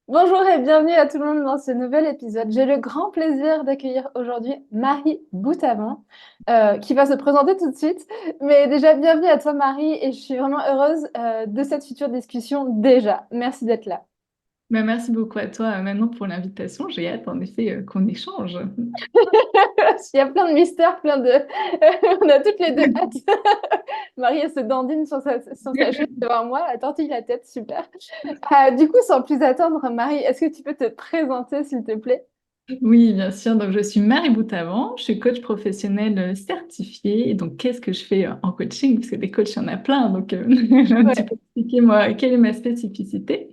Bonjour et bienvenue à tout le monde dans ce nouvel épisode. J'ai le grand plaisir d'accueillir aujourd'hui Marie Boutavant, qui va se présenter tout de suite. Mais déjà, bienvenue à toi Marie et je suis vraiment heureuse de cette future discussion déjà. Merci d'être là. Merci beaucoup à toi maintenant pour l'invitation. J'ai hâte en effet qu'on échange. Il y a plein de mystères, plein de... On a toutes les deux hâte. Marie, elle se dandine sur sa chaise devant moi, elle tortille la tête, super. Du coup, sans plus attendre, Marie, est-ce que tu peux te présenter, s'il te plaît? Oui, bien sûr. Donc, je suis Marie Boutavant. Je suis coach professionnel certifié. Et donc, qu'est-ce que je fais en coaching? Parce que des coachs, il y en a plein. Donc, je vais un petit Ouais. peu expliquer, moi, quelle est ma spécificité.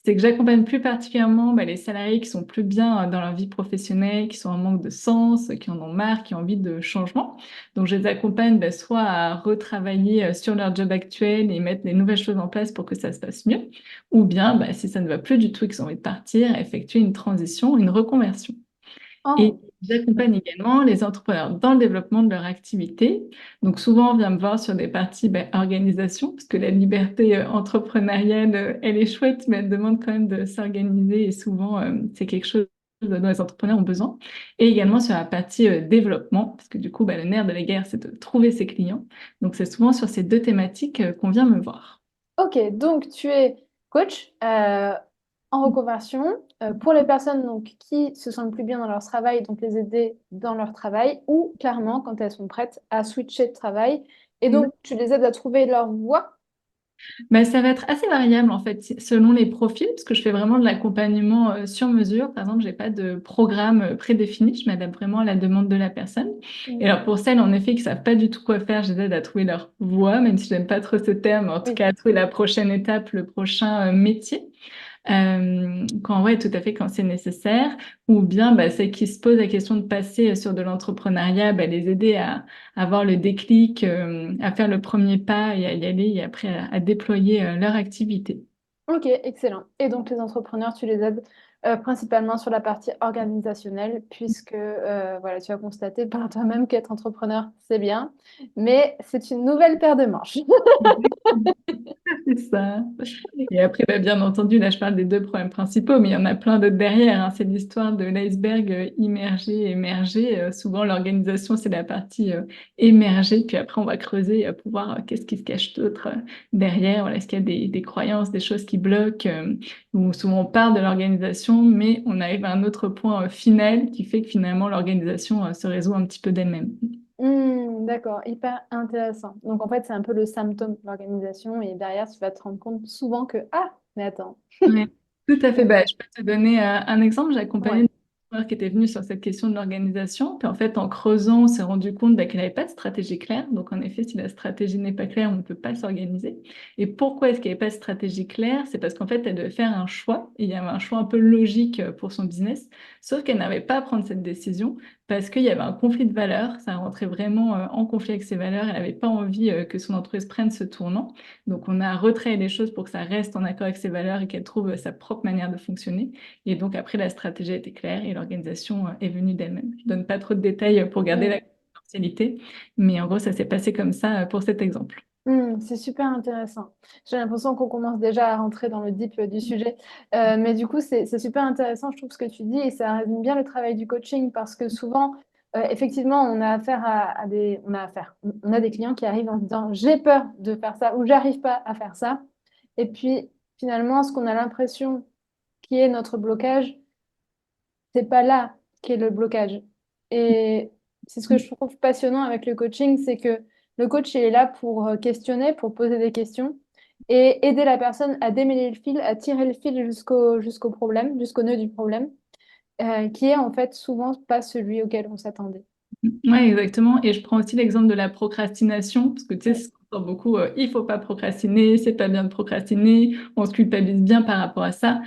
C'est que j'accompagne plus particulièrement les salariés qui sont plus bien dans leur vie professionnelle, qui sont en manque de sens, qui en ont marre, qui ont envie de changement. Donc, je les accompagne soit à retravailler sur leur job actuel et mettre les nouvelles choses en place pour que ça se passe mieux, ou bien, si ça ne va plus du tout et qu'ils ont envie de partir, effectuer une transition, une reconversion. Et Oh, j'accompagne également les entrepreneurs dans le développement de leur activité. Donc souvent, on vient me voir sur des parties organisation, parce que la liberté entrepreneuriale, elle est chouette, mais elle demande quand même de s'organiser et souvent, c'est quelque chose dont les entrepreneurs ont besoin. Et également sur la partie développement, parce que du coup, le nerf de la guerre, c'est de trouver ses clients. Donc c'est souvent sur ces deux thématiques qu'on vient me voir. ok, donc tu es coach en reconversion pour les personnes donc, qui se sentent plus bien dans leur travail, donc les aider dans leur travail, ou clairement quand elles sont prêtes à switcher de travail. Et donc tu les aides à trouver leur voie. Ça va être assez variable en fait selon les profils, parce que je fais vraiment de l'accompagnement sur mesure. Par exemple, j'ai pas de programme prédéfini, je m'adapte vraiment à la demande de la personne. Et Mm. alors pour celles en effet qui savent pas du tout quoi faire, je les aide à trouver leur voie, même si j'aime pas trop ce terme, en tout Oui. cas à trouver la prochaine étape, le prochain métier. Quand ouais, tout à fait, quand c'est nécessaire, ou bien celles qui se posent la question de passer sur de l'entrepreneuriat, les aider à avoir le déclic, à faire le premier pas et à y aller et après à déployer leur activité. Ok, excellent. Et donc les entrepreneurs, tu les aides principalement sur la partie organisationnelle, puisque voilà, tu as constaté par toi-même qu'être entrepreneur, c'est bien, mais c'est une nouvelle paire de manches. C'est ça. Et après, bien entendu, là, je parle des deux problèmes principaux, mais il y en a plein d'autres derrière, hein. C'est l'histoire de l'iceberg immergé, émergé. Souvent, l'organisation, c'est la partie émergée, puis après, on va creuser pour voir qu'est-ce qui se cache d'autre derrière. Voilà, est-ce qu'il y a des croyances, des choses qui bloquent, ou souvent on part de l'organisation, mais on arrive à un autre point final qui fait que finalement, l'organisation se résout un petit peu d'elle-même. D'accord, hyper intéressant. Donc en fait, c'est un peu le symptôme, l'organisation, et derrière, tu vas te rendre compte souvent que, ah, mais attends. Ouais, tout à fait. Je peux te donner un exemple. J'ai accompagné Ouais. une entrepreneur qui était venue sur cette question de l'organisation. Puis en fait, en creusant, on s'est rendu compte qu'elle n'avait pas de stratégie claire. Donc en effet, si la stratégie n'est pas claire, on ne peut pas s'organiser. Et pourquoi est-ce qu'il n'y avait pas de stratégie claire? C'est parce qu'en fait, elle devait faire un choix. Et il y avait un choix un peu logique pour son business. Sauf qu'elle n'avait pas à prendre cette décision parce qu'il y avait un conflit de valeurs. Ça rentrait vraiment en conflit avec ses valeurs. Elle n'avait pas envie que son entreprise prenne ce tournant. Donc, on a retravaillé les choses pour que ça reste en accord avec ses valeurs et qu'elle trouve sa propre manière de fonctionner. Et donc, après, la stratégie a été claire et l'organisation est venue d'elle-même. Je donne pas trop de détails pour garder la Mm. confidentialité, mais en gros, ça s'est passé comme ça pour cet exemple. C'est super intéressant. J'ai l'impression qu'on commence déjà à rentrer dans le deep du sujet. Mais du coup, c'est super intéressant, je trouve, ce que tu dis, et ça résume bien le travail du coaching parce que souvent, effectivement, on a affaire à des, on a des clients qui arrivent en disant, j'ai peur de faire ça ou j'arrive pas à faire ça. Et puis, finalement, ce qu'on a l'impression qui est notre blocage, c'est pas là qu'est le blocage. Et c'est ce que je trouve passionnant avec le coaching, c'est que le coach, il est là pour questionner, pour poser des questions et aider la personne à démêler le fil, à tirer le fil jusqu'au problème, jusqu'au nœud du problème, qui est en fait souvent pas celui auquel on s'attendait. Oui, exactement. Et je prends aussi l'exemple de la procrastination, parce que tu sais, Mm. ce qu'on entend beaucoup, il faut pas procrastiner, c'est pas bien de procrastiner, on se culpabilise bien par rapport à ça.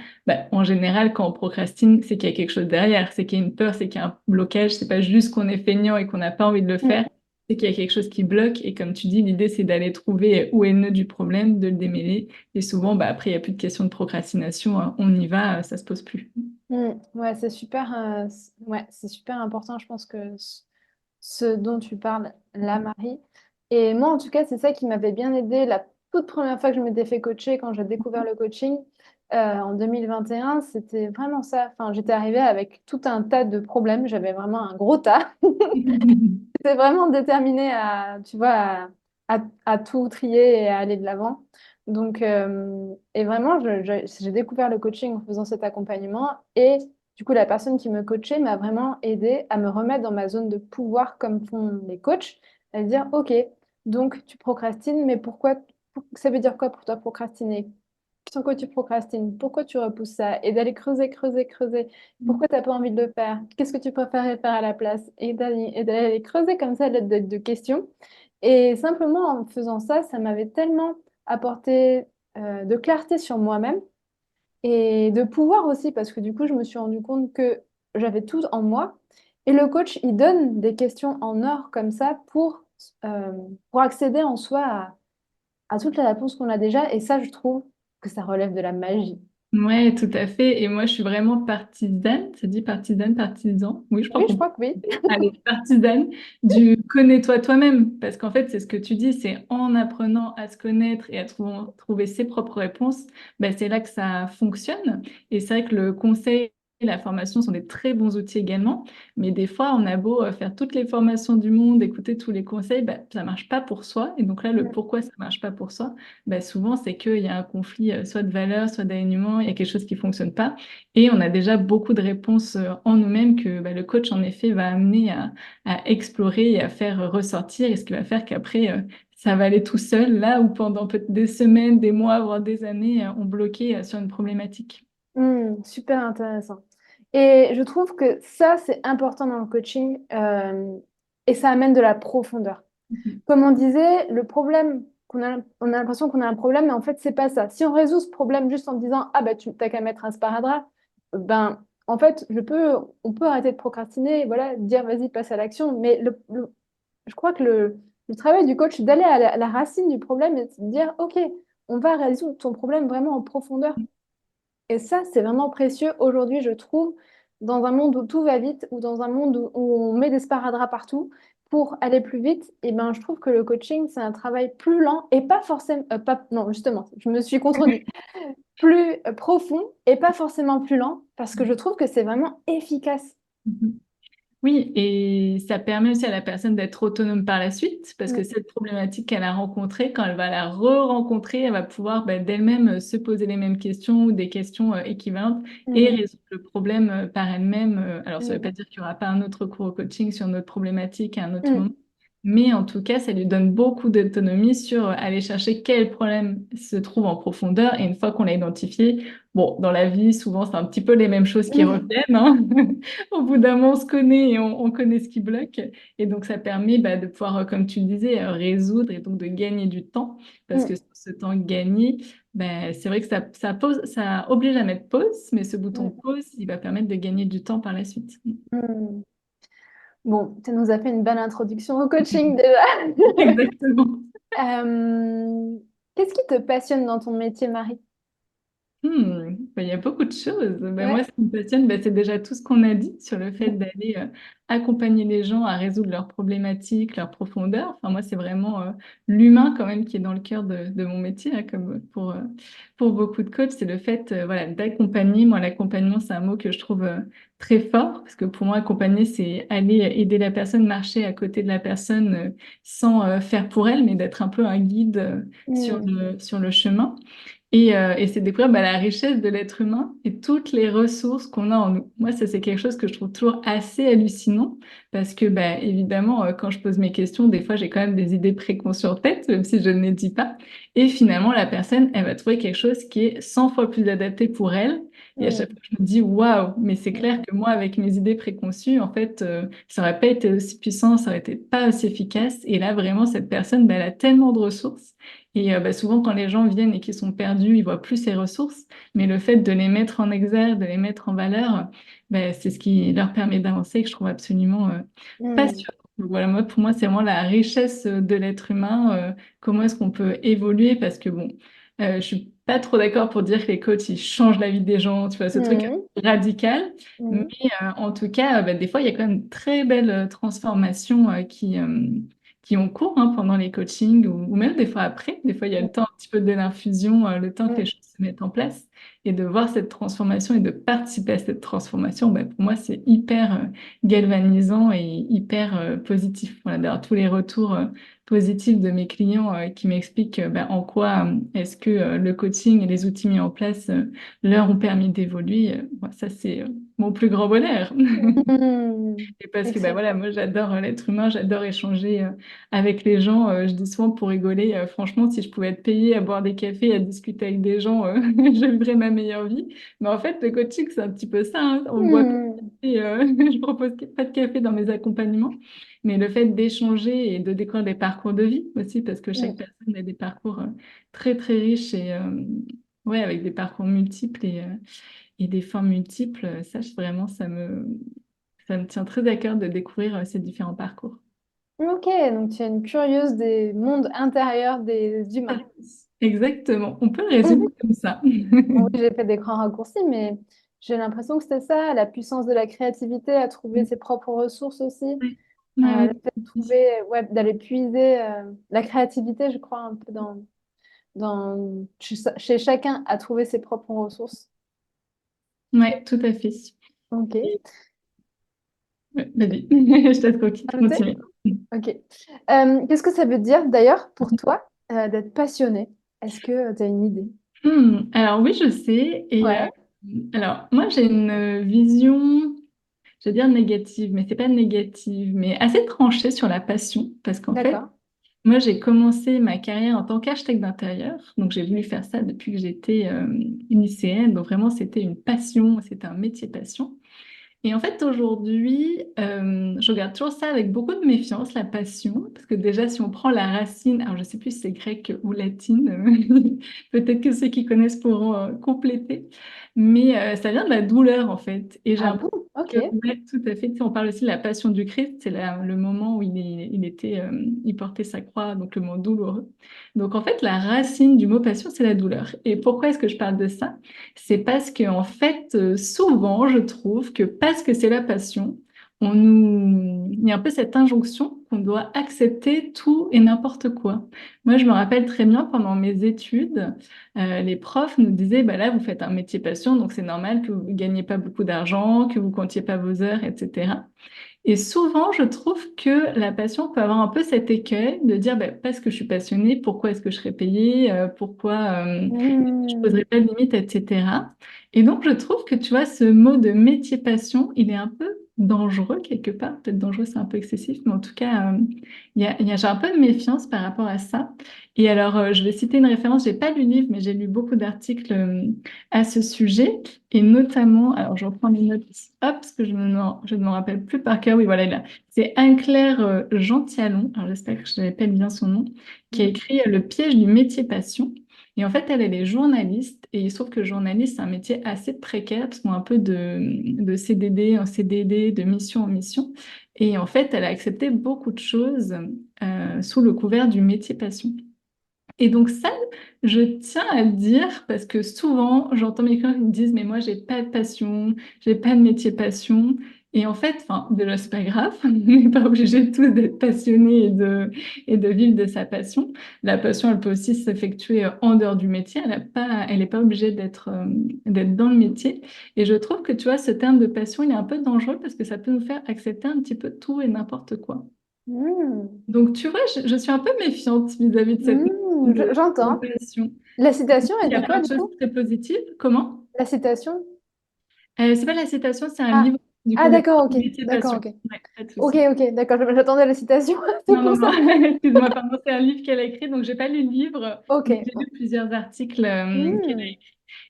En général, quand on procrastine, c'est qu'il y a quelque chose derrière, c'est qu'il y a une peur, c'est qu'il y a un blocage, c'est pas juste qu'on est feignant et qu'on n'a pas envie de le Mm. faire, c'est qu'il y a quelque chose qui bloque. Et comme tu dis, l'idée, c'est d'aller trouver où est le nœud du problème, de le démêler. Et souvent, après, il n'y a plus de question de procrastination, hein. On y va, ça se pose plus. Ouais, ouais, c'est super important, je pense que ce dont tu parles là, Marie. Et moi, en tout cas, c'est ça qui m'avait bien aidé la toute première fois que je m'étais fait coacher, quand j'ai découvert le coaching. en 2021, c'était vraiment ça. Enfin, j'étais arrivée avec tout un tas de problèmes. J'avais vraiment un gros tas. J'étais vraiment déterminée à, tu vois, à tout trier et à aller de l'avant. Donc, et vraiment, j'ai découvert le coaching en faisant cet accompagnement. Et du coup, la personne qui me coachait m'a vraiment aidée à me remettre dans ma zone de pouvoir comme font les coachs. À dire, OK, donc tu procrastines, mais pourquoi, ça veut dire quoi pour toi procrastiner? Sur quoi tu procrastines? Pourquoi tu repousses ça? Et d'aller creuser, creuser, creuser. Pourquoi tu n'as pas envie de le faire? Qu'est-ce que tu préférerais faire à la place? Et d'aller creuser comme ça de questions. Et simplement en faisant ça, ça m'avait tellement apporté de clarté sur moi-même et de pouvoir aussi, parce que du coup, je me suis rendu compte que j'avais tout en moi. Et le coach, il donne des questions en or comme ça euh, pour accéder en soi à toutes les réponses qu'on a déjà. Et ça, je trouve que ça relève de la magie. Ouais, tout à fait. Et moi, je suis vraiment partisane. Ça dit partisane, partisan. Oui, je crois Oui, je qu'on peut. crois que oui. Allez, partisane du connais-toi toi-même. Parce qu'en fait, c'est ce que tu dis, c'est en apprenant à se connaître et à trouver ses propres réponses, ben, c'est là que ça fonctionne. Et c'est vrai que le conseil et la formation sont des très bons outils également. Mais des fois, on a beau faire toutes les formations du monde, écouter tous les conseils, ben, ça marche pas pour soi. Et donc là, le pourquoi ça marche pas pour soi, bah, souvent, c'est qu'il y a un conflit soit de valeurs, soit d'alignement, il y a quelque chose qui fonctionne pas. Et on a déjà beaucoup de réponses en nous-mêmes que bah, le coach, en effet, va amener à explorer et à faire ressortir. Et ce qui va faire qu'après, ça va aller tout seul, là où pendant peut-être des semaines, des mois, voire des années, on bloquait sur une problématique. Super intéressant. Et je trouve que ça, c'est important dans le coaching et ça amène de la profondeur. Mhm. Comme on disait, le problème, on a l'impression qu'on a un problème, mais en fait, c'est pas ça. Si on résout ce problème juste en disant, ah bah tu t'as qu'à mettre un sparadrap, ben en fait, on peut arrêter de procrastiner, et voilà, dire vas-y, passe à l'action. Mais je crois que le travail du coach, c'est d'aller à la racine du problème et de dire, ok, on va résoudre ton problème vraiment en profondeur. Et ça, c'est vraiment précieux aujourd'hui, je trouve, dans un monde où tout va vite ou dans un monde où on met des sparadraps partout pour aller plus vite. Et ben, je trouve que le coaching, c'est un travail plus lent et pas forcément, non, justement, je me suis contredit, plus profond et pas forcément plus lent parce que je trouve que c'est vraiment efficace. Mhm. Oui, et ça permet aussi à la personne d'être autonome par la suite, parce que Mm, cette problématique qu'elle a rencontrée, quand elle va la re-rencontrer, elle va pouvoir bah, d'elle-même se poser les mêmes questions ou des questions équivalentes et mm, résoudre le problème par elle-même. Alors, ça ne veut mm, pas dire qu'il n'y aura pas un autre cours au coaching sur notre problématique à un autre mm, moment, mais en tout cas, ça lui donne beaucoup d'autonomie sur aller chercher quel problème se trouve en profondeur. Et une fois qu'on l'a identifié, bon, dans la vie, souvent, c'est un petit peu les mêmes choses qui mm, reviennent, hein. Au bout d'un moment, on se connaît et on connaît ce qui bloque. Et donc, ça permet bah, de pouvoir, comme tu le disais, résoudre et donc de gagner du temps. Parce que mm, ce temps gagné, bah, c'est vrai que ça oblige à mettre pause, mais ce bouton mm, pause, il va permettre de gagner du temps par la suite. mm. Bon, tu nous as fait une belle introduction au coaching déjà. Exactement. Qu'est-ce qui te passionne dans ton métier, Marie? Il y a beaucoup de choses. Moi, Ouais. ce qui me passionne, c'est déjà tout ce qu'on a dit sur le fait d'aller accompagner les gens à résoudre leurs problématiques, leurs profondeurs. Enfin, moi, c'est vraiment l'humain quand même qui est dans le cœur de mon métier, hein, comme pour beaucoup de coachs. C'est le fait voilà, d'accompagner. Moi, l'accompagnement, c'est un mot que je trouve très fort parce que pour moi, accompagner, c'est aller aider la personne, marcher à côté de la personne sans faire pour elle, mais d'être un peu un guide Mm, sur le chemin. Et c'est découvrir bah, la richesse de l'être humain et toutes les ressources qu'on a en nous. Moi, ça, c'est quelque chose que je trouve toujours assez hallucinant parce que, bah, évidemment, quand je pose mes questions, des fois, j'ai quand même des idées préconçues en tête, même si je ne les dis pas. Et finalement, la personne, elle va trouver quelque chose qui est 100 fois plus adapté pour elle. Et à chaque mm, fois, je me dis, waouh, mais c'est clair mm, que moi, avec mes idées préconçues, en fait, ça aurait pas été aussi puissant, ça aurait été pas aussi efficace. Et là, vraiment, cette personne, bah, elle a tellement de ressources. Et bah, souvent, quand les gens viennent et qu'ils sont perdus, ils voient plus ces ressources. Mais le fait de les mettre en exergue, de les mettre en valeur, bah, c'est ce qui leur permet d'avancer et que je trouve absolument mm, passionnant. Donc voilà, moi, pour moi, c'est vraiment la richesse de l'être humain. Comment est-ce qu'on peut évoluer? Parce que bon, je suis pas trop d'accord pour dire que les coachs, ils changent la vie des gens. Tu vois, ce truc mm, radical. Mais mm, en tout cas, bah, des fois, il y a quand même une très belle transformation qui ont cours hein, pendant les coachings ou même des fois après. Des fois, il y a le temps un petit peu de l'infusion, le temps que les mm, choses se mettent en place. Et de voir cette transformation et de participer à cette transformation, ben, pour moi, c'est hyper galvanisant et hyper positif. Voilà, d'avoir tous les retours positifs de mes clients qui m'expliquent ben, en quoi est-ce que le coaching et les outils mis en place leur ont permis d'évoluer. Ça, c'est mon plus grand bonheur. Hmm. Et parce que bah Excellent. voilà, moi j'adore l'être humain, j'adore échanger avec les gens. Je dis souvent pour rigoler, franchement, si je pouvais être payée à boire des cafés, à discuter avec des gens, je vivrais ma meilleure vie. Mais en fait, le coaching, c'est un petit peu ça, hein. On boit pas de Hmm. café, je propose pas de café dans mes accompagnements, mais le fait d'échanger et de découvrir des parcours de vie aussi, parce que chaque Hmm. personne a des parcours très très riches et ouais, avec des parcours multiples et des formes multiples, ça, vraiment, ça me tient très à cœur de découvrir ces différents parcours. Ok, donc tu es une curieuse des mondes intérieurs des humains. Exactement, on peut le résumer Mhm. comme ça. Oui, j'ai fait des grands raccourcis, mais j'ai l'impression que c'était ça, la puissance de la créativité à trouver ses propres ressources aussi. Ouais, ouais, Le ouais, fait de trouver, ouais, d'aller puiser la créativité, je crois, un peu chez chacun à trouver ses propres ressources. ouais, tout à fait. Ok. Et- ouais, vas-y, je te Noté. continue. Ok. Qu'est-ce que ça veut dire d'ailleurs pour toi d'être passionné? Est-ce que tu as une idée? Alors oui, je sais. Et Ouais, alors moi, j'ai une vision, je veux dire négative, mais c'est pas négative, mais assez tranchée sur la passion, parce qu'en fait, d'accord. moi, j'ai commencé ma carrière en tant qu'architecte d'intérieur. Donc, j'ai voulu faire ça depuis que j'étais lycéenne. Donc, vraiment, c'était une passion, c'était un métier passion. Et en fait, aujourd'hui, je regarde toujours ça avec beaucoup de méfiance, la passion, parce que déjà, si on prend la racine, alors je sais plus si c'est grec ou latine, peut-être que ceux qui connaissent pourront compléter, mais ça vient de la douleur, en fait. Et j'ai Ah l'impression bon? Ok. que, ouais, tout à fait, tu sais, on parle aussi de la passion du Christ, c'est le moment où il portait sa croix, donc le moment douloureux. Donc, en fait, la racine du mot passion, c'est la douleur. Et pourquoi est-ce que je parle de ça? C'est parce que, en fait, souvent, je trouve que parce que c'est la passion, il y a un peu cette injonction qu'on doit accepter tout et n'importe quoi. Moi, je me rappelle très bien pendant mes études, les profs nous disaient, bah là, vous faites un métier passion, donc c'est normal que vous ne gagnez pas beaucoup d'argent, que vous comptiez pas vos heures, etc. Et souvent, je trouve que la passion peut avoir un peu cet écueil de dire, bah, parce que je suis passionnée, pourquoi est-ce que je serais payée, pourquoi je Hmm. poserai pas de limite, etc. Et donc, je trouve que, tu vois, ce mot de métier passion, il est un peu dangereux quelque part. Peut-être dangereux, c'est un peu excessif, mais en tout cas, j'ai un peu de méfiance par rapport à ça. Et alors, je vais citer une référence. J'ai pas lu le livre, mais j'ai lu beaucoup d'articles à ce sujet. Et notamment, alors je reprends mes notes, hop, parce que je ne me rappelle plus par cœur. Oui, voilà, là. C'est Anne-Claire Gentialon, alors j'espère que je l'appelle bien son nom, qui a écrit Le piège du métier passion. Et en fait, elle est journaliste et il se trouve que journaliste, c'est un métier assez précaire parce qu'on a un peu de CDD en CDD, de mission en mission. Et en fait, elle a accepté beaucoup de choses sous le couvert du métier passion. Et donc ça, je tiens à le dire parce que souvent, j'entends mes clients qui me disent, mais moi, j'ai pas de passion, j'ai pas de métier passion. Et en fait, enfin, déjà, c'est pas grave, on n'est pas obligé tous d'être passionné et de vivre de sa passion. La passion, elle peut aussi s'effectuer en dehors du métier. Elle est pas obligée d'être dans le métier. Et je trouve que, tu vois, ce terme de passion, il est un peu dangereux parce que ça peut nous faire accepter un petit peu tout et n'importe quoi. Hmm. Donc, tu vois, je suis un peu méfiante vis-à-vis de cette Hmm. notion de J'entends. passion. La citation, Il elle y a dit plein quoi de du choses coup? très positives. Comment? La citation? C'est pas la citation, c'est un Ah, livre, du coup, ah le d'accord, ok. métier D'accord, passion. ok. Ouais, pas de Ok, souci. ok, d'accord. J'attendais la citation. C'est Non, pour non, non, ça. excuse-moi, pardon, c'est un livre qu'elle a écrit, donc j'ai pas lu le livre, Ok. mais j'ai lu plusieurs articles qu'elle a Hmm. écrits.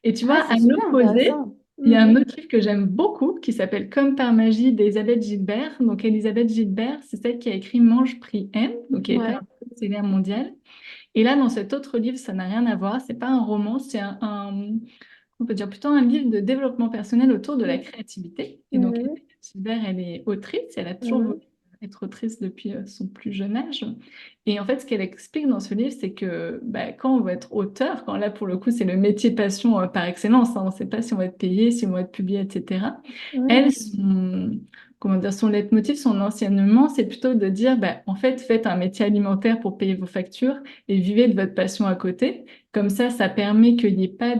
Et tu Ah, vois, c'est à super l'opposé, intéressant. il y a Hmm. un autre livre que j'aime beaucoup qui s'appelle Comme par magie d'Elisabeth Gilbert. Donc, Elisabeth Gilbert, c'est celle qui a écrit Mange, Prix, Aime, donc qui a été Ouais. un best-seller mondial. Et là, dans cet autre livre, ça n'a rien à voir. C'est pas un roman, c'est on peut dire plutôt un livre de développement personnel autour de la créativité. Et donc, Mhm. Elisabeth Gilbert, elle est autrice. Elle a toujours voulu Mhm. être autrice depuis son plus jeune âge. Et en fait, ce qu'elle explique dans ce livre, c'est que bah, quand on va être auteur, quand là, pour le coup, c'est le métier passion par excellence, hein, on ne sait pas si on va être payé, si on va être publié, etc. Elle, Mhm. comment dire, son leitmotiv, son enseignement, c'est plutôt de dire, bah, en fait, faites un métier alimentaire pour payer vos factures et vivez de votre passion à côté. Comme ça permet qu'il n'y ait pas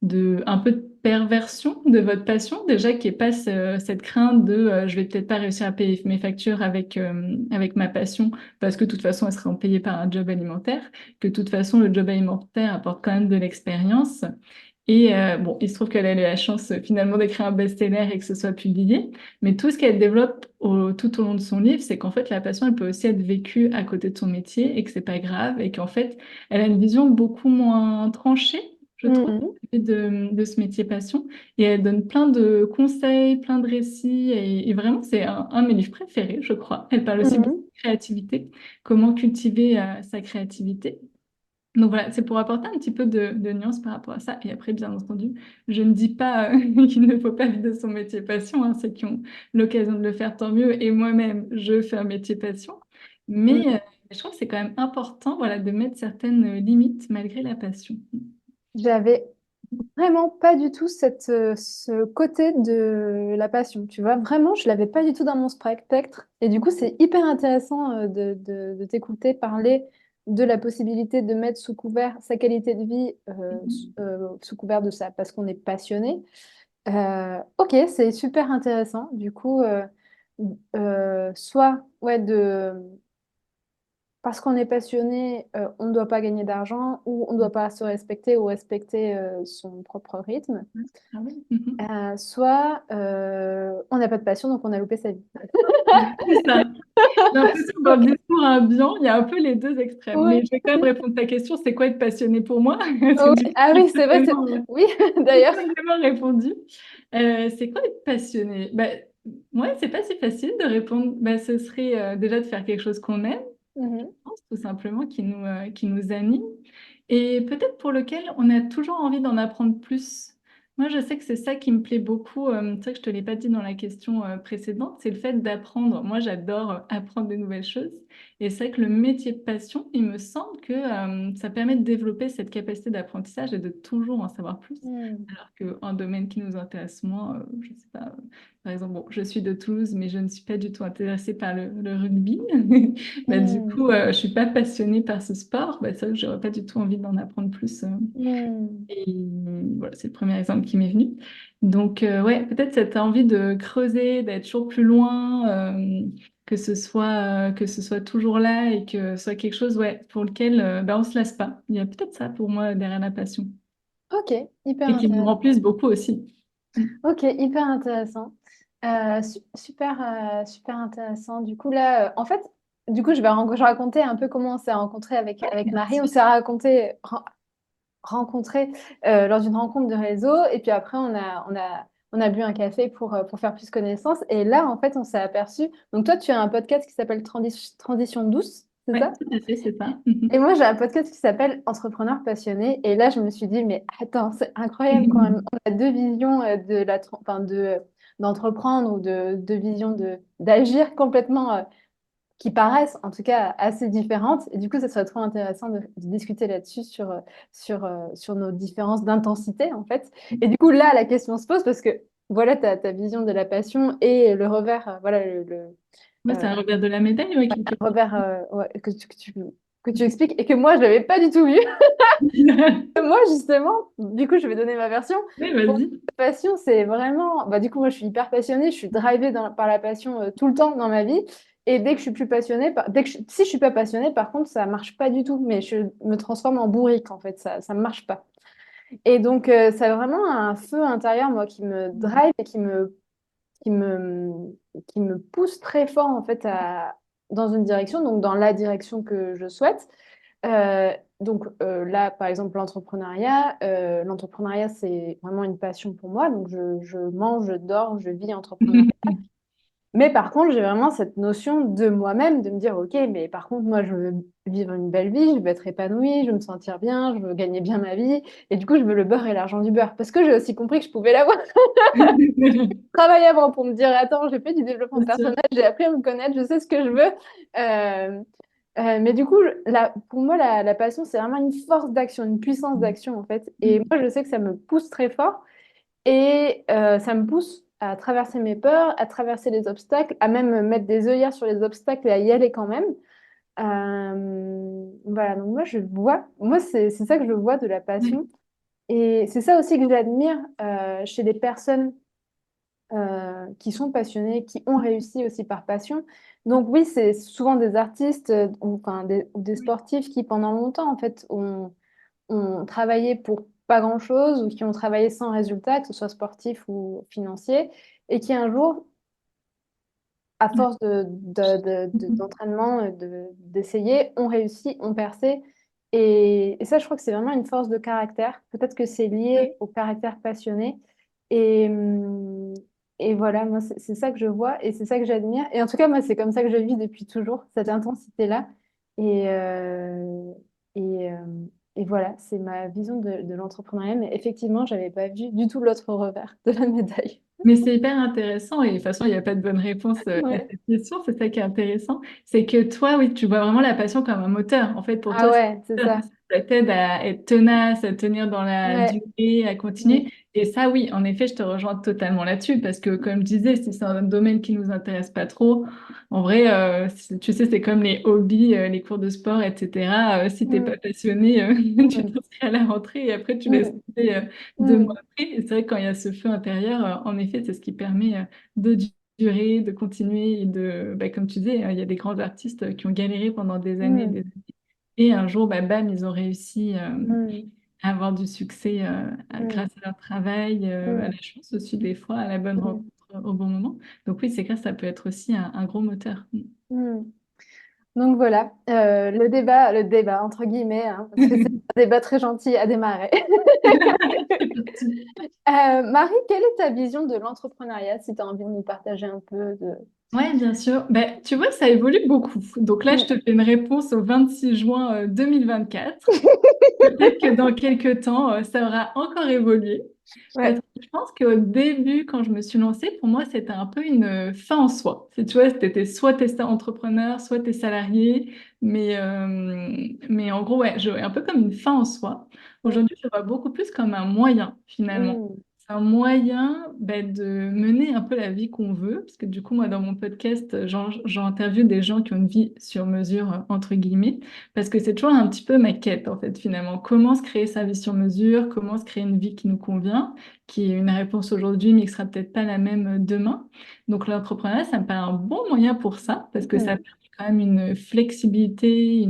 un peu de perversion de votre passion, déjà qu'il n'y ait pas cette crainte de je vais peut-être pas réussir à payer mes factures avec ma passion parce que de toute façon, elles seront payées par un job alimentaire, que de toute façon, le job alimentaire apporte quand même de l'expérience. Et bon, il se trouve qu'elle a eu la chance finalement d'écrire un best-seller et que ce soit publié. Mais tout ce qu'elle développe tout au long de son livre, c'est qu'en fait, la passion, elle peut aussi être vécue à côté de son métier et que c'est pas grave et qu'en fait, elle a une vision beaucoup moins tranchée, je trouve, Mhm. de ce métier passion. Et elle donne plein de conseils, plein de récits. Et vraiment, c'est un de mes livres préférés, je crois. Elle parle aussi beaucoup Mhm. de créativité, comment cultiver sa créativité. Donc voilà, c'est pour apporter un petit peu de nuance par rapport à ça. Et après, bien entendu, je ne dis pas qu'il ne faut pas vivre de son métier passion, hein. Ceux qui ont l'occasion de le faire, tant mieux. Et moi-même, je fais un métier passion. Mais je trouve que c'est quand même important, voilà, de mettre certaines limites malgré la passion. J'avais vraiment pas du tout ce côté de la passion, tu vois. Vraiment, je l'avais pas du tout dans mon spectre. Et du coup, c'est hyper intéressant de t'écouter parler de la possibilité de mettre sous couvert sa qualité de vie, sous couvert de ça, parce qu'on est passionné. Ok, c'est super intéressant. Du coup, soit ouais, parce qu'on est passionné, on ne doit pas gagner d'argent ou on ne doit pas se respecter ou respecter son propre rythme. Ah oui. Mhm. Soit on n'a pas de passion, donc on a loupé sa vie. C'est ça. J'ai l'impression que dans le discours ambiant, il y a un peu les deux extrêmes. Oui, Mais je vais quand même répondre à ta question, c'est quoi être passionné pour moi? Parce que oui. du coup, Ah j'ai oui, pas c'est vrai. vraiment, Oui, j'ai d'ailleurs. pas vraiment répondu. C'est quoi être passionné? Bah, ouais, c'est pas si facile de répondre. Bah, ce serait déjà de faire quelque chose qu'on aime, Mhm. pense, tout simplement, qui nous anime, et peut-être pour lequel on a toujours envie d'en apprendre plus. Moi, je sais que c'est ça qui me plaît beaucoup. C'est vrai que je te l'ai pas dit dans la question précédente, c'est le fait d'apprendre. Moi, j'adore apprendre de nouvelles choses. Et c'est vrai que le métier de passion, il me semble que ça permet de développer cette capacité d'apprentissage et de toujours en savoir plus. Mhm. Alors qu'un domaine qui nous intéresse moins, je sais pas, par exemple, bon, je suis de Toulouse, mais je ne suis pas du tout intéressée par le rugby. Bah, du Mhm. coup, je suis pas passionnée par ce sport. Bah, c'est vrai que j'aurais pas du tout envie d'en apprendre plus. Mhm. Et voilà, c'est le premier exemple qui m'est venu. Donc, ouais, peut-être cette envie de creuser, d'être toujours plus loin, que ce soit toujours là et que ce soit quelque chose, ouais, pour lequel bah, on se lasse pas. Il y a peut-être ça pour moi derrière la passion Ok, hyper et qui me intéressant. remplissent beaucoup aussi. Ok, hyper intéressant. Super, super intéressant. Du coup, là, en fait, du coup, je vais raconter un peu comment on s'est rencontré avec Bien Marie. On sûr. s'est rencontré lors d'une rencontre de réseau. Et puis après, on a bu un café pour faire plus connaissance. Et là, en fait, on s'est aperçu. Donc, toi, tu as un podcast qui s'appelle Transition douce, c'est Ouais, ça? tout à fait, c'est ça. Et moi, j'ai un podcast qui s'appelle Entrepreneur passionné. Et là, je me suis dit, mais attends, c'est incroyable quand même. On a deux visions d'entreprendre ou deux visions d'agir complètement qui paraissent en tout cas assez différentes. Et du coup, ça serait trop intéressant de discuter là-dessus sur nos différences d'intensité, en fait. Et du coup, là, la question se pose parce que voilà ta vision de la passion et le revers, voilà Ouais, c'est euh, un revers de la médaille, ouais, quelque part. revers ouais, que tu expliques et que moi, je n'avais pas du tout vu. Moi, justement, du coup, je vais donner ma version. Oui, Pour moi, vas-y. la passion, c'est vraiment. Bah, du coup, moi, je suis hyper passionnée. Je suis drivée par la passion tout le temps dans ma vie. Et dès que je suis plus passionnée, si je suis pas passionnée, par contre, ça marche pas du tout. Mais je me transforme en bourrique, en fait. Ça marche pas. Et donc, c'est vraiment un feu intérieur, moi, qui me drive et qui me, qui me pousse très fort, en fait, dans une direction, donc dans la direction que je souhaite. Là, par exemple, l'entrepreneuriat, c'est vraiment une passion pour moi. Donc je mange, je dors, je vis entrepreneuriat. Mais par contre, j'ai vraiment cette notion de moi-même, de me dire, OK, mais par contre, moi, je veux vivre une belle vie, je veux être épanouie, je veux me sentir bien, je veux gagner bien ma vie. Et du coup, je veux le beurre et l'argent du beurre. Parce que j'ai aussi compris que je pouvais l'avoir. Travailler avant pour me dire, attends, j'ai fait du développement C'est sûr. personnel, j'ai appris à me connaître, je sais ce que je veux. Euh, mais du coup, pour moi, la passion, c'est vraiment une force d'action, une puissance d'action, en fait. Et moi, je sais que ça me pousse très fort et ça me pousse à traverser mes peurs, à traverser les obstacles, à même mettre des œillères sur les obstacles et à y aller quand même. Voilà, donc moi, c'est ça que je vois de la passion. Et c'est ça aussi que j'admire chez des personnes qui sont passionnés, qui ont réussi aussi par passion. Donc oui, c'est souvent des artistes enfin, ou des sportifs qui pendant longtemps en fait ont travaillé pour pas grand-chose ou qui ont travaillé sans résultat, que ce soit sportif ou financier, et qui un jour, à force d'entraînement, d'essayer, ont réussi, ont percé. Et ça, je crois que c'est vraiment une force de caractère. Peut-être que c'est lié au caractère passionné. Et, hum, et voilà, moi, c'est ça que je vois et c'est ça que j'admire. Et en tout cas, moi, c'est comme ça que je vis depuis toujours, cette intensité-là. Et, euh, et, euh, et voilà, c'est ma vision de l'entrepreneuriat. Mais effectivement, j'avais pas vu du tout l'autre revers de la médaille. Mais c'est hyper intéressant et de toute façon, il n'y a pas de bonne réponse à Ouais. cette question. C'est ça qui est intéressant. C'est que toi, oui, tu vois vraiment la passion comme un moteur. En fait, pour Ah toi, c'est ouais, c'est un moteur. ça. Ça t'aide à être tenace, à tenir dans la Ouais. durée, à Mm, continuer. Et ça, oui, en effet, je te rejoins totalement là-dessus parce que, comme je disais, si c'est un domaine qui nous intéresse pas trop, en vrai, tu sais, c'est comme les hobbies, les cours de sport, etc. Si t'es pas mm, passionné, tu mm, t'inscris à la rentrée et après, tu laisses mm, tomber, deux mm, mois après. Et c'est vrai que quand il y a ce feu intérieur, en effet, c'est ce qui permet de durer, de continuer et de, bah, comme tu disais, il y a des grands artistes qui ont galéré pendant des années et mm, des années. Et un jour, bah, bam, ils ont réussi mm, à avoir du succès mm, grâce à leur travail, à mm, la chance aussi des fois, à la bonne rencontre mm, au bon moment. Donc oui, c'est clair, ça peut être aussi un gros moteur. mm. Donc voilà, le débat entre guillemets, hein, parce que c'est un débat très gentil à démarrer. Marie, quelle est ta vision de l'entrepreneuriat, si tu as envie de nous partager un peu de... Ouais, bien sûr. Ben, tu vois, ça évolue beaucoup. Donc là, je Mm. te fais une réponse au 26 juin 2024. Peut-être que dans quelques temps, ça aura encore évolué. Parce Ouais. que je pense qu'au début, quand je me suis lancée, pour moi, c'était un peu une fin en soi. Tu vois, c'était soit t'es entrepreneur, soit t'es salarié. Mais en gros, ouais, un peu comme une fin en soi. Mm, Aujourd'hui, je le vois beaucoup plus comme un moyen, finalement. mm, C'est un moyen ben, de mener un peu la vie qu'on veut. Parce que du coup, moi, dans mon podcast, j'interviewe des gens qui ont une vie sur mesure, entre guillemets. Parce que c'est toujours un petit peu ma quête, en fait, finalement. Comment se créer sa vie sur mesure, comment se créer une vie qui nous convient, qui est une réponse aujourd'hui, mais qui sera peut-être pas la même demain. Donc, l'entrepreneuriat, ça me paraît un bon moyen pour ça, parce que ça mm, permet quand même une flexibilité,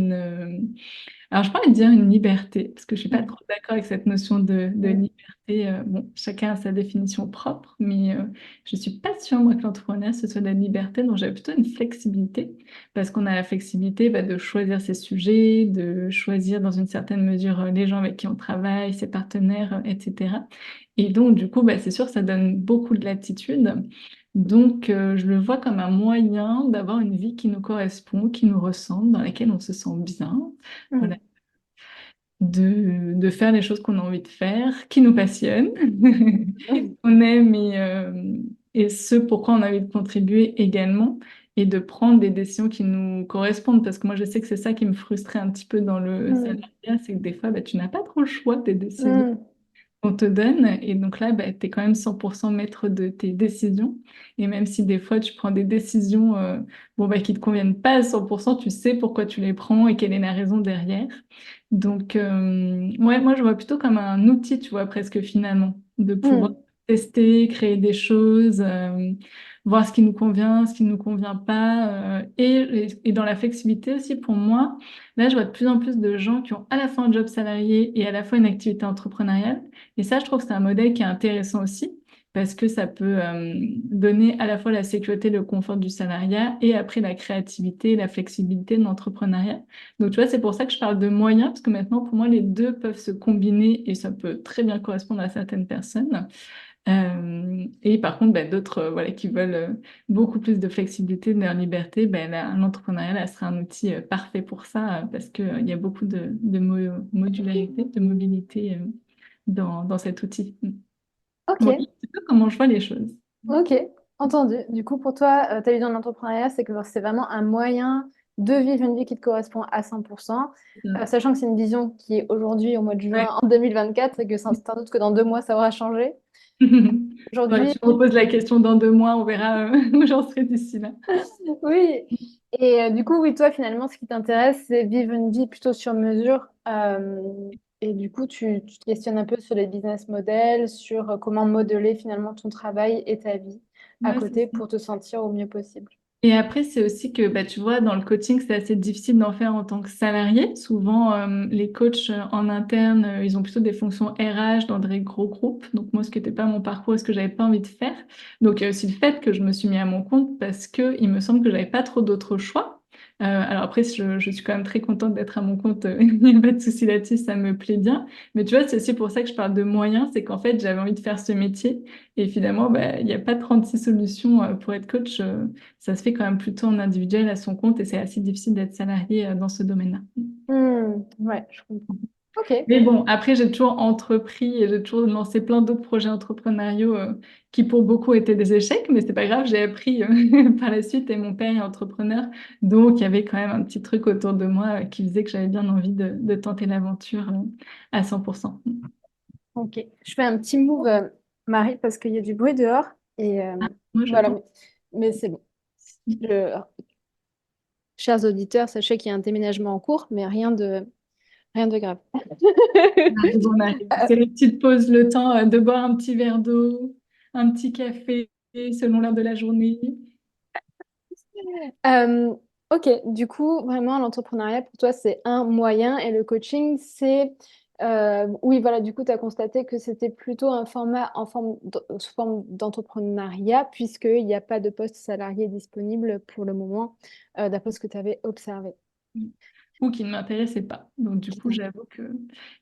alors, je pourrais dire une liberté, parce que je suis pas mm, trop d'accord avec cette notion de mm, liberté. Bon, chacun a sa définition propre, mais je suis pas sûre, moi, que l'entrepreneuriat, ce soit de la liberté. Donc, j'avais plutôt une flexibilité, parce qu'on a la flexibilité bah, de choisir ses sujets, de choisir dans une certaine mesure les gens avec qui on travaille, ses partenaires, etc. Et donc, du coup, bah, c'est sûr, ça donne beaucoup de latitude. Donc, je le vois comme un moyen d'avoir une vie qui nous correspond, qui nous ressemble, dans laquelle on se sent bien. Voilà, mm, de faire les choses qu'on a envie de faire, qui nous passionnent, mm, qu'on aime et ce pourquoi on a envie de contribuer également, et de prendre des décisions qui nous correspondent. Parce que moi, je sais que c'est ça qui me frustrait un petit peu dans le mm, salariat, c'est que des fois, bah, tu n'as pas trop le choix des décisions mm, qu'on te donne. Et donc là, bah, tu es quand même 100% maître de tes décisions. Et même si des fois, tu prends des décisions bon, bah, qui ne te conviennent pas à 100%, tu sais pourquoi tu les prends et quelle est la raison derrière. Donc, ouais, moi, je vois plutôt comme un outil, tu vois, presque finalement, de pouvoir mm, tester, créer des choses, voir ce qui nous convient, ce qui ne nous convient pas. Et dans la flexibilité aussi, pour moi, là, je vois de plus en plus de gens qui ont à la fois un job salarié et à la fois une activité entrepreneuriale. Et ça, je trouve que c'est un modèle qui est intéressant aussi parce que ça peut donner à la fois la sécurité, le confort du salariat et après la créativité, la flexibilité de l'entrepreneuriat. Donc, tu vois, c'est pour ça que je parle de moyens, parce que maintenant, pour moi, les deux peuvent se combiner et ça peut très bien correspondre à certaines personnes. Et par contre, bah, d'autres voilà, qui veulent beaucoup plus de flexibilité, de leur liberté, ben, l'entrepreneuriat là, sera un outil parfait pour ça parce qu'il y a beaucoup modularité, de mobilité dans cet outil. Ok, Voilà un petit peu comment je vois les choses. ok, entendu. Du coup, pour toi, ta vision de l'entrepreneuriat, c'est que c'est vraiment un moyen de vivre une vie qui te correspond à 100%, sachant que c'est une vision qui est aujourd'hui, au mois de Ouais. juin en 2024, et que sans doute que dans 2 mois, ça aura changé. Ouais, Aujourd'hui, tu me reposes la question dans 2 mois, on verra où j'en serai d'ici là. oui. Et du coup, oui, toi, finalement, ce qui t'intéresse, c'est vivre une vie plutôt sur mesure, Et du coup, tu te questionnes un peu sur les business models, sur comment modeler finalement ton travail et ta vie à Ouais, c'est côté ça. pour te sentir au mieux possible. Et après, c'est aussi que, bah, tu vois, dans le coaching, c'est assez difficile d'en faire en tant que salarié. Souvent, les coachs en interne, ils ont plutôt des fonctions RH dans des gros groupes. Donc, moi, ce qui n'était pas mon parcours et ce que j'avais pas envie de faire. Donc, il y a aussi le fait que je me suis mis à mon compte parce que il me semble que j'avais pas trop d'autres choix. Alors après, je suis quand même très contente d'être à mon compte. Il n'y a pas de souci là-dessus, ça me plaît bien. Mais tu vois, c'est aussi pour ça que je parle de moyens. C'est qu'en fait, j'avais envie de faire ce métier. Et finalement, bah, il n'y a pas 36 solutions pour être coach. Ça se fait quand même plutôt en individuel à son compte et c'est assez difficile d'être salarié dans ce domaine-là. Ouais, je comprends. Ok. Mais bon, après, j'ai toujours entrepris et j'ai toujours lancé plein d'autres projets entrepreneuriaux qui pour beaucoup étaient des échecs, mais c'est pas grave, j'ai appris par la suite et mon père est entrepreneur, donc il y avait quand même un petit truc autour de moi qui faisait que j'avais bien envie de tenter l'aventure à 100%. Ok. Je fais un petit move, Marie, parce qu'il y a du bruit dehors. Et Moi, voilà, j'attends. mais c'est bon. Je- Chers auditeurs, sachez qu'il y a un déménagement en cours, mais rien de grave. On arrive. C'est les petites pauses, le temps de boire un petit verre d'eau, un petit café selon l'heure de la journée. Euh, ok, du coup, vraiment, l'entrepreneuriat pour toi, c'est un moyen et le coaching, c'est... oui, voilà, du coup, tu as constaté que c'était plutôt un format sous forme d'entrepreneuriat, puisqu'il n'y a pas de poste salarié disponible pour le moment, d'après ce que tu avais observé. Ou qui ne m'intéressait pas. Donc du coup, j'avoue que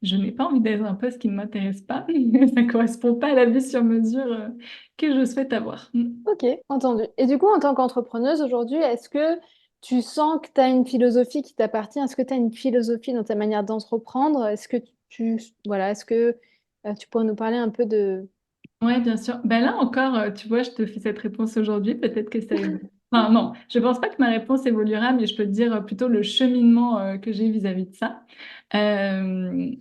je n'ai pas envie d'être un poste qui ne m'intéresse pas. Ça ne correspond pas à la vie sur mesure que je souhaite avoir. Ok, entendu. Et du coup, en tant qu'entrepreneuse aujourd'hui, est-ce que tu sens que tu as une philosophie qui t'appartient? Est-ce que tu as une philosophie dans ta manière d'entreprendre? Est-ce que voilà, est-ce que tu pourrais nous parler un peu de... Ouais, bien sûr. Ben là encore, tu vois, je te fais cette réponse aujourd'hui. Peut-être que ça évolue. Enfin, non, je pense pas que ma réponse évoluera, mais je peux te dire plutôt le cheminement que j'ai vis-à-vis de ça.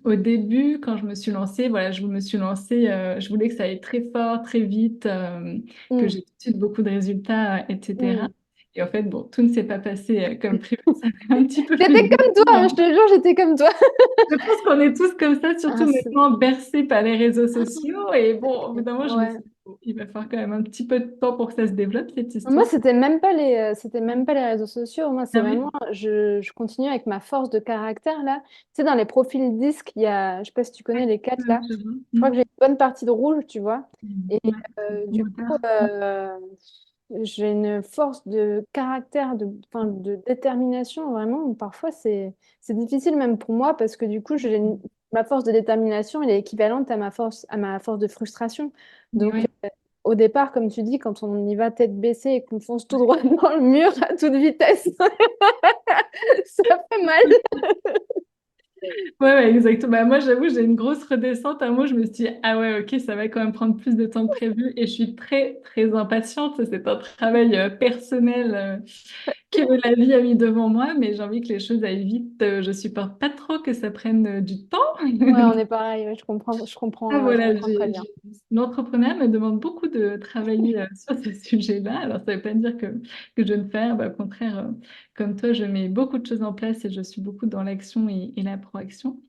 Au début, quand je me suis lancée, voilà, je me suis lancée, je voulais que ça aille très fort, très vite, que Hmm, j'ai tout de suite beaucoup de résultats, etc. hmm. Et en fait, bon, tout ne s'est pas passé comme prévu. Ça fait un petit peu plus J'étais de comme toi, 2 hein, ans. je te jure, j'étais comme toi. Je pense qu'on est tous comme ça, surtout Ah, maintenant bercés par les réseaux sociaux. Et bon, au bout d'un moment, je me suis ouais. dit, bon, il va falloir quand même un petit peu de temps pour que ça se développe, cette Moi, histoire. c'était même pas les réseaux sociaux. Moi, c'est Ah oui? vraiment, je continue avec ma force de caractère là. Tu sais, dans les profils disques, il y a, je sais pas si tu connais les quatre là. Je vois. Je crois que j'ai une bonne partie de rouge, tu vois. Et Ouais, c'est du moteur. coup, j'ai une force de caractère, enfin, de détermination vraiment. Où parfois, c'est difficile même pour moi parce que du coup, ma force de détermination, elle est équivalente à ma force de frustration. Donc, Ouais. au départ, comme tu dis, quand on y va tête baissée et qu'on fonce tout droit dans le mur à toute vitesse, ça fait mal. Ouais, exactement. Bah, moi, j'avoue, j'ai une grosse redescente. À moi, je me suis dit, ah ouais, ok, ça va quand même prendre plus de temps que prévu. Et je suis très, très impatiente. C'est un travail personnel que la vie a mis devant moi, mais j'ai envie que les choses aillent vite. Je supporte pas trop que ça prenne du temps. Ouais, on est pareil, ouais, Ah, je voilà, comprends très bien. l'entrepreneuriat me demande beaucoup de travailler sur ce sujet-là. Alors, ça ne veut pas dire que je ne fais rien. Bah, au contraire, comme toi, je mets beaucoup de choses en place et je suis beaucoup dans l'action et la proaction.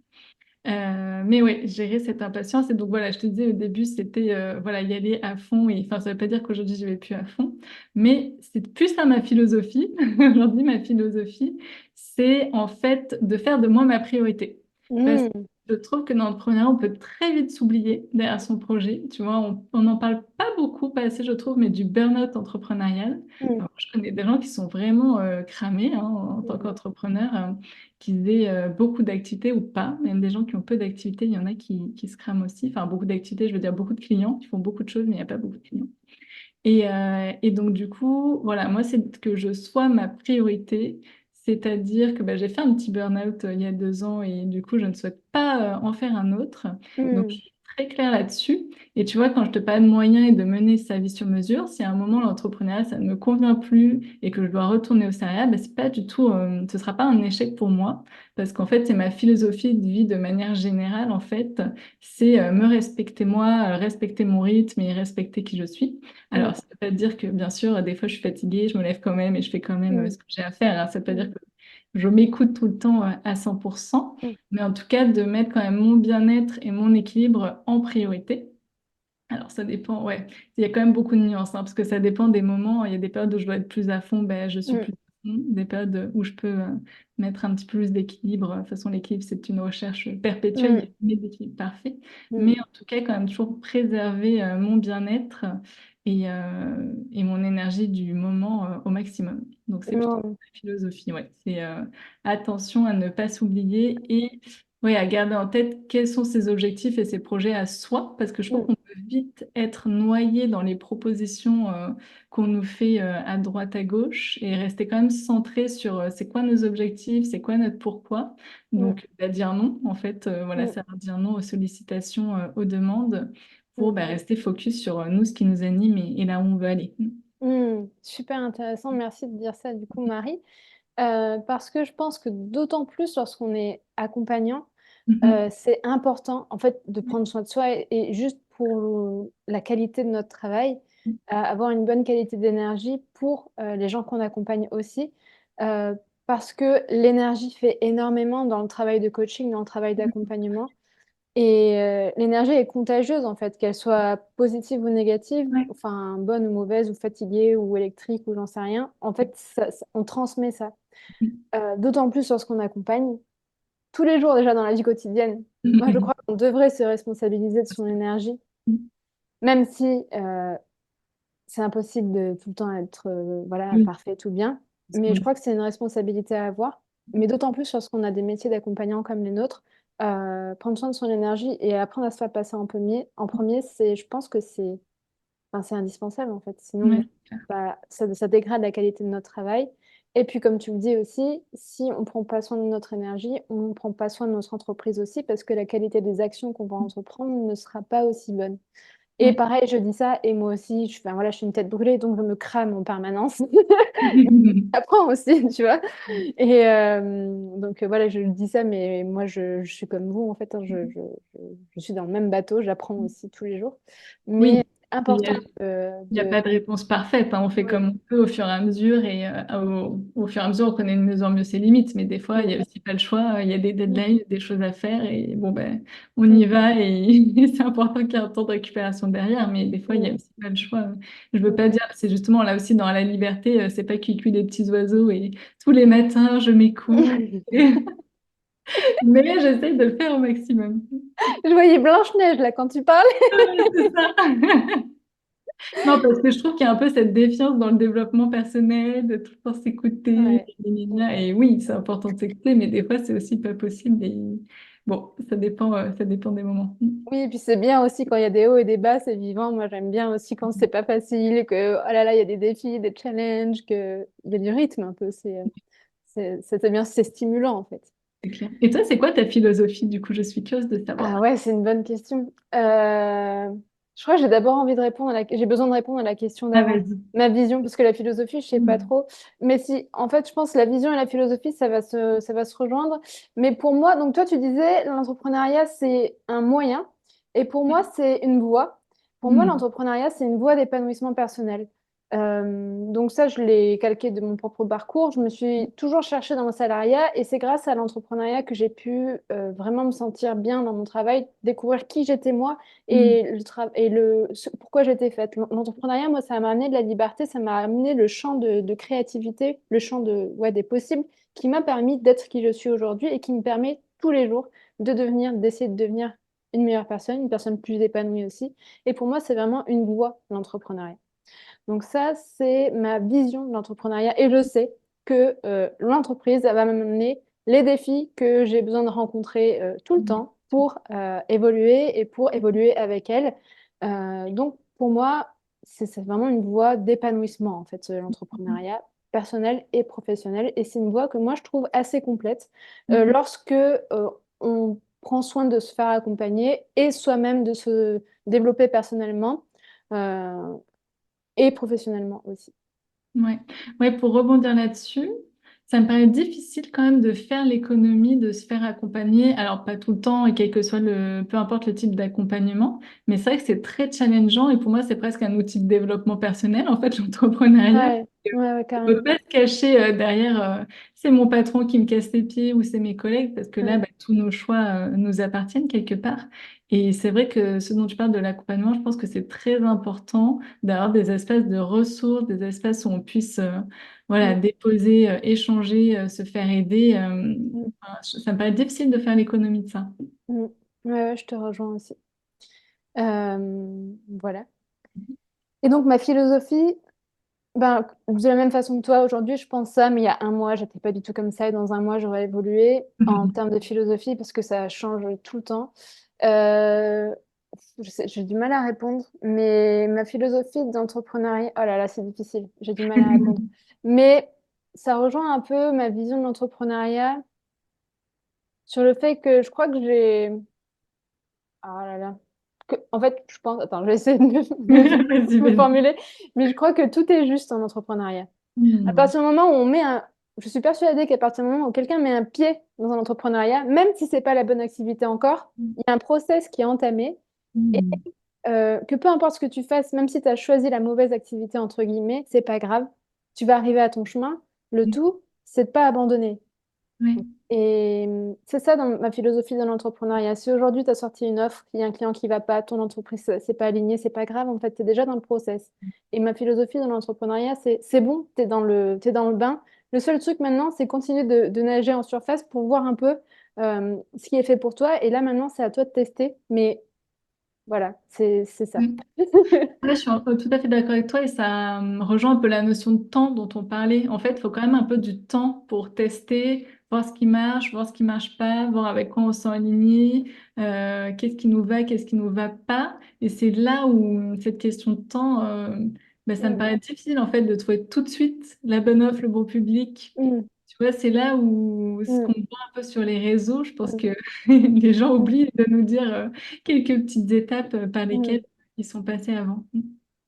Mais oui, gérer cette impatience. Et donc, voilà, je te disais au début, c'était voilà, y aller à fond. Et enfin, ça ne veut pas dire qu'aujourd'hui, je ne vais plus à fond. Mais c'est plus ça ma philosophie. Aujourd'hui, ma philosophie, c'est en fait de faire de moi ma priorité. Parce que Hmm, je trouve que dans le premier, on peut très vite s'oublier derrière son projet. Tu vois, on n'en parle pas beaucoup, pas assez, je trouve, mais du burn-out entrepreneurial. hmm, Alors, je connais des gens qui sont vraiment cramés hein, en tant hmm, qu'entrepreneurs, qu'ils aient beaucoup d'activités ou pas. Même des gens qui ont peu d'activités, il y en a qui se crament aussi. Enfin, beaucoup d'activités, je veux dire beaucoup de clients qui font beaucoup de choses, mais il n'y a pas beaucoup de clients. Et donc, du coup, voilà, moi, c'est que je sois ma priorité. C'est-à-dire que bah, j'ai fait un petit burn-out il y a 2 ans et du coup, je ne souhaite pas en faire un autre. Donc, je hmm. suis très claire là-dessus. Et tu vois, quand je te parle de moyens et de mener sa vie sur mesure, si à un moment l'entrepreneuriat, ça ne me convient plus et que je dois retourner au salariat, bah, c'est pas du tout, ce sera pas un échec pour moi parce qu'en fait, c'est ma philosophie de vie de manière générale. En fait, c'est me respecter moi, respecter mon rythme et respecter qui je suis. Hmm, Alors, ça veut pas dire que, bien sûr, des fois, je suis fatiguée, je me lève quand même et je fais quand même hmm, ce que j'ai à faire. Alors, ça veut pas dire hmm. que je m'écoute tout le temps à 100%, Mm. mais en tout cas de mettre quand même mon bien-être et mon équilibre en priorité. Alors, ça dépend, ouais. Il y a quand même beaucoup de nuances, hein, parce que ça dépend des moments. Il y a des périodes où je dois être plus à fond, ben, je suis Mm. plus à fond. Des périodes où je peux mettre un petit peu plus d'équilibre. De toute façon, l'équilibre, c'est une recherche perpétuelle. Il n'y a Mm. jamais d'équilibre parfait. Mais Mm. en tout cas, quand même toujours préserver mon bien-être et mon énergie du moment au maximum. Donc, c'est plutôt Mm. la philosophie, ouais. C'est attention à ne pas s'oublier et oui, à garder en tête quels sont ses objectifs et ses projets à soi, parce que je trouve Mm. qu'on peut vite être noyé dans les propositions qu'on nous fait à droite, à gauche, et rester quand même centré sur c'est quoi nos objectifs, c'est quoi notre pourquoi. Mm. Donc, bah, dire non, en fait, voilà, Mm. ça veut dire non aux sollicitations, aux demandes, pour Mm. bah, rester focus sur nous, ce qui nous anime et là où on veut aller. Mm. Super intéressant. Merci de dire ça, du coup, Marie. Parce que je pense que d'autant plus lorsqu'on est accompagnant, Mhm. c'est important en fait de prendre soin de soi et juste pour la qualité de notre travail, avoir une bonne qualité d'énergie pour les gens qu'on accompagne aussi, euh, parce que l'énergie fait énormément dans le travail de coaching, dans le travail d'accompagnement. Et l'énergie est contagieuse en fait, qu'elle soit positive ou négative, Ouais. enfin bonne ou mauvaise, ou fatiguée ou électrique ou j'en sais rien. En fait, on transmet ça. D'autant plus lorsqu'on accompagne tous les jours déjà dans la vie quotidienne. Moi, je crois qu'on devrait se responsabiliser de son énergie, même si c'est impossible de tout le temps être voilà, Oui. parfait, tout bien. Mais je crois que c'est une responsabilité à avoir. Mais d'autant plus lorsqu'on a des métiers d'accompagnant comme les nôtres, prendre soin de son énergie et apprendre à se faire passer en premier, je pense que enfin, c'est indispensable en fait. Ouais, Sinon, bah, ça dégrade la qualité de notre travail. Et puis, comme tu le dis aussi, si on ne prend pas soin de notre énergie, on ne prend pas soin de notre entreprise aussi parce que la qualité des actions qu'on va entreprendre ne sera pas aussi bonne. Et ouais. pareil, je dis ça, et moi aussi, enfin, voilà, je suis une tête brûlée, donc je me crame en permanence. J'apprends aussi, tu vois. Et donc voilà, je dis ça, mais moi, je suis comme vous, en fait, hein, je suis dans le même bateau, j'apprends aussi tous les jours. Mais Oui. important Il n'y a pas de réponse parfaite, hein. On fait Oui. comme on peut au fur et à mesure et au fur et à mesure, on connaît de mieux en mieux ses limites. Mais des fois, il Mm, n'y a aussi pas le choix. Il y a des mm, deadlines, des choses à faire et bon, ben, on mm, y va et, et c'est important qu'il y ait un temps de récupération derrière. Mais des fois, il n'y a mm, aussi pas le choix. Je veux mm. pas dire, c'est justement là aussi dans la liberté, c'est pas cuicui des petits oiseaux et tous les matins, je m'écoute. Mais j'essaye de le faire au maximum. Je voyais Blanche-Neige là quand tu parlais. C'est ça. Non, parce que je trouve qu'il y a un peu cette défiance dans le développement personnel, de tout le temps s'écouter, Ouais. Mm. et oui, c'est important de s'écouter, mais des fois, c'est aussi pas possible. Et bon, ça dépend des moments. Oui, et puis c'est bien aussi quand il y a des hauts et des bas, c'est vivant. Moi, j'aime bien aussi quand c'est pas facile, que oh là là, il y a des défis, des challenges, que il y a du rythme un peu. C'est bien, c'est stimulant en fait. C'est clair. Et toi, c'est quoi ta philosophie, du coup? Je suis curieuse de Ah savoir. ouais, c'est une bonne question. Je crois que j'ai d'abord envie de répondre j'ai besoin de répondre à la question Ah, d'avant. vas-y. Ma vision, parce que la philosophie, je sais pas trop. Mais si, en fait, je pense que la vision et la philosophie, ça va se rejoindre. Mais pour moi, donc toi, tu disais, l'entrepreneuriat, c'est un moyen. Et pour moi, c'est une voie. Pour moi, Hmm. l'entrepreneuriat, c'est une voie d'épanouissement personnel. Donc ça, je l'ai calqué de mon propre parcours. Je me suis toujours cherchée dans le salariat et c'est grâce à l'entrepreneuriat que j'ai pu vraiment me sentir bien dans mon travail, découvrir qui j'étais moi Hmm. et pourquoi j'étais faite. L'entrepreneuriat, moi, ça m'a amené de la liberté, ça m'a amené le champ de créativité, le champ ouais, des possibles qui m'a permis d'être qui je suis aujourd'hui et qui me permet tous les jours d'essayer de devenir une personne plus épanouie aussi. Et pour moi, c'est vraiment une voie, l'entrepreneuriat. Donc ça, c'est ma vision de l'entrepreneuriat et je sais que l'entreprise elle va m'amener les défis que j'ai besoin de rencontrer tout le temps pour évoluer et pour évoluer avec elle. Donc pour moi, c'est vraiment une voie d'épanouissement en fait, l'entrepreneuriat personnel et professionnel. Et c'est une voie que moi je trouve assez complète lorsque on prend soin de se faire accompagner et soi-même de se développer personnellement. Euh, et professionnellement aussi. Ouais. Ouais, pour rebondir là-dessus, Ça me paraît difficile quand même de faire l'économie, de se faire accompagner. Alors, pas tout le temps et quel que soit peu importe le type d'accompagnement, mais c'est vrai que c'est très challengeant et pour moi, c'est presque un outil de développement personnel, en fait, l'entrepreneuriat. Ouais, ouais, ouais, On peut carrément. pas se cacher derrière c'est mon patron qui me casse les pieds ou c'est mes collègues parce que là, Mm, bah, tous nos choix nous appartiennent quelque part. Et c'est vrai que ce dont tu parles de l'accompagnement, je pense que c'est très important d'avoir des espaces de ressources, des espaces où on puisse voilà, mm, déposer, échanger, se faire aider. mm, Enfin, ça me paraît difficile de faire l'économie de ça. mm. Ouais, ouais, je te rejoins aussi. Voilà. Et donc, ma philosophie, ben, de la même façon que toi, aujourd'hui, je pense ça, mais il y a un mois, j'étais pas du tout comme ça, et dans un mois, j'aurais évolué en termes de philosophie parce que ça change tout le temps. Euh, j'ai du mal à répondre, mais ma philosophie d'entrepreneuriat, oh là là, c'est difficile, j'ai du mal à répondre. Mais ça rejoint un peu ma vision de l'entrepreneuriat sur le fait que je crois que j'ai. Ah là là. En fait, je pense. Attends, je vais essayer de Vas-y, me vas-y. formuler, mais je crois que tout est juste en entrepreneuriat. À Hmm. partir du moment où on met un. Je suis persuadée qu'à partir du moment où quelqu'un met un pied dans un entrepreneuriat, même si c'est pas la bonne activité encore, il y a un process qui est entamé et Hmm. que peu importe ce que tu fasses, même si tu as choisi la mauvaise activité, entre guillemets, c'est pas grave. Tu vas arriver à ton chemin. Le tout, c'est de pas abandonner. Ouais. Et c'est ça dans ma philosophie de l'entrepreneuriat. Si aujourd'hui tu as sorti une offre, il y a un client qui va pas, ton entreprise c'est pas aligné, c'est pas grave, en fait, tu es déjà dans le process. Et ma philosophie dans l'entrepreneuriat, c'est bon, t'es dans le bain. Le seul truc maintenant, c'est continuer de nager en surface pour voir un peu ce qui est fait pour toi. Et là maintenant, c'est à toi de tester. Mais voilà, c'est ça. Ouais. Ouais, je suis tout à fait d'accord avec toi et ça rejoint un peu la notion de temps dont on parlait. En fait, il faut quand même un peu du temps pour tester, voir ce qui marche, voir ce qui marche pas, voir avec quoi on s'enligne, qu'est-ce qui nous va, qu'est-ce qui nous va pas. Et c'est là où cette question de temps, ben, ça me Mm, paraît difficile en fait de trouver tout de suite la bonne offre, le bon public. mm, Tu vois, c'est là où ce qu'on mm, voit un peu sur les réseaux, je pense mm, que les gens mm, oublient de nous dire quelques petites étapes par lesquelles mm. ils sont passés avant.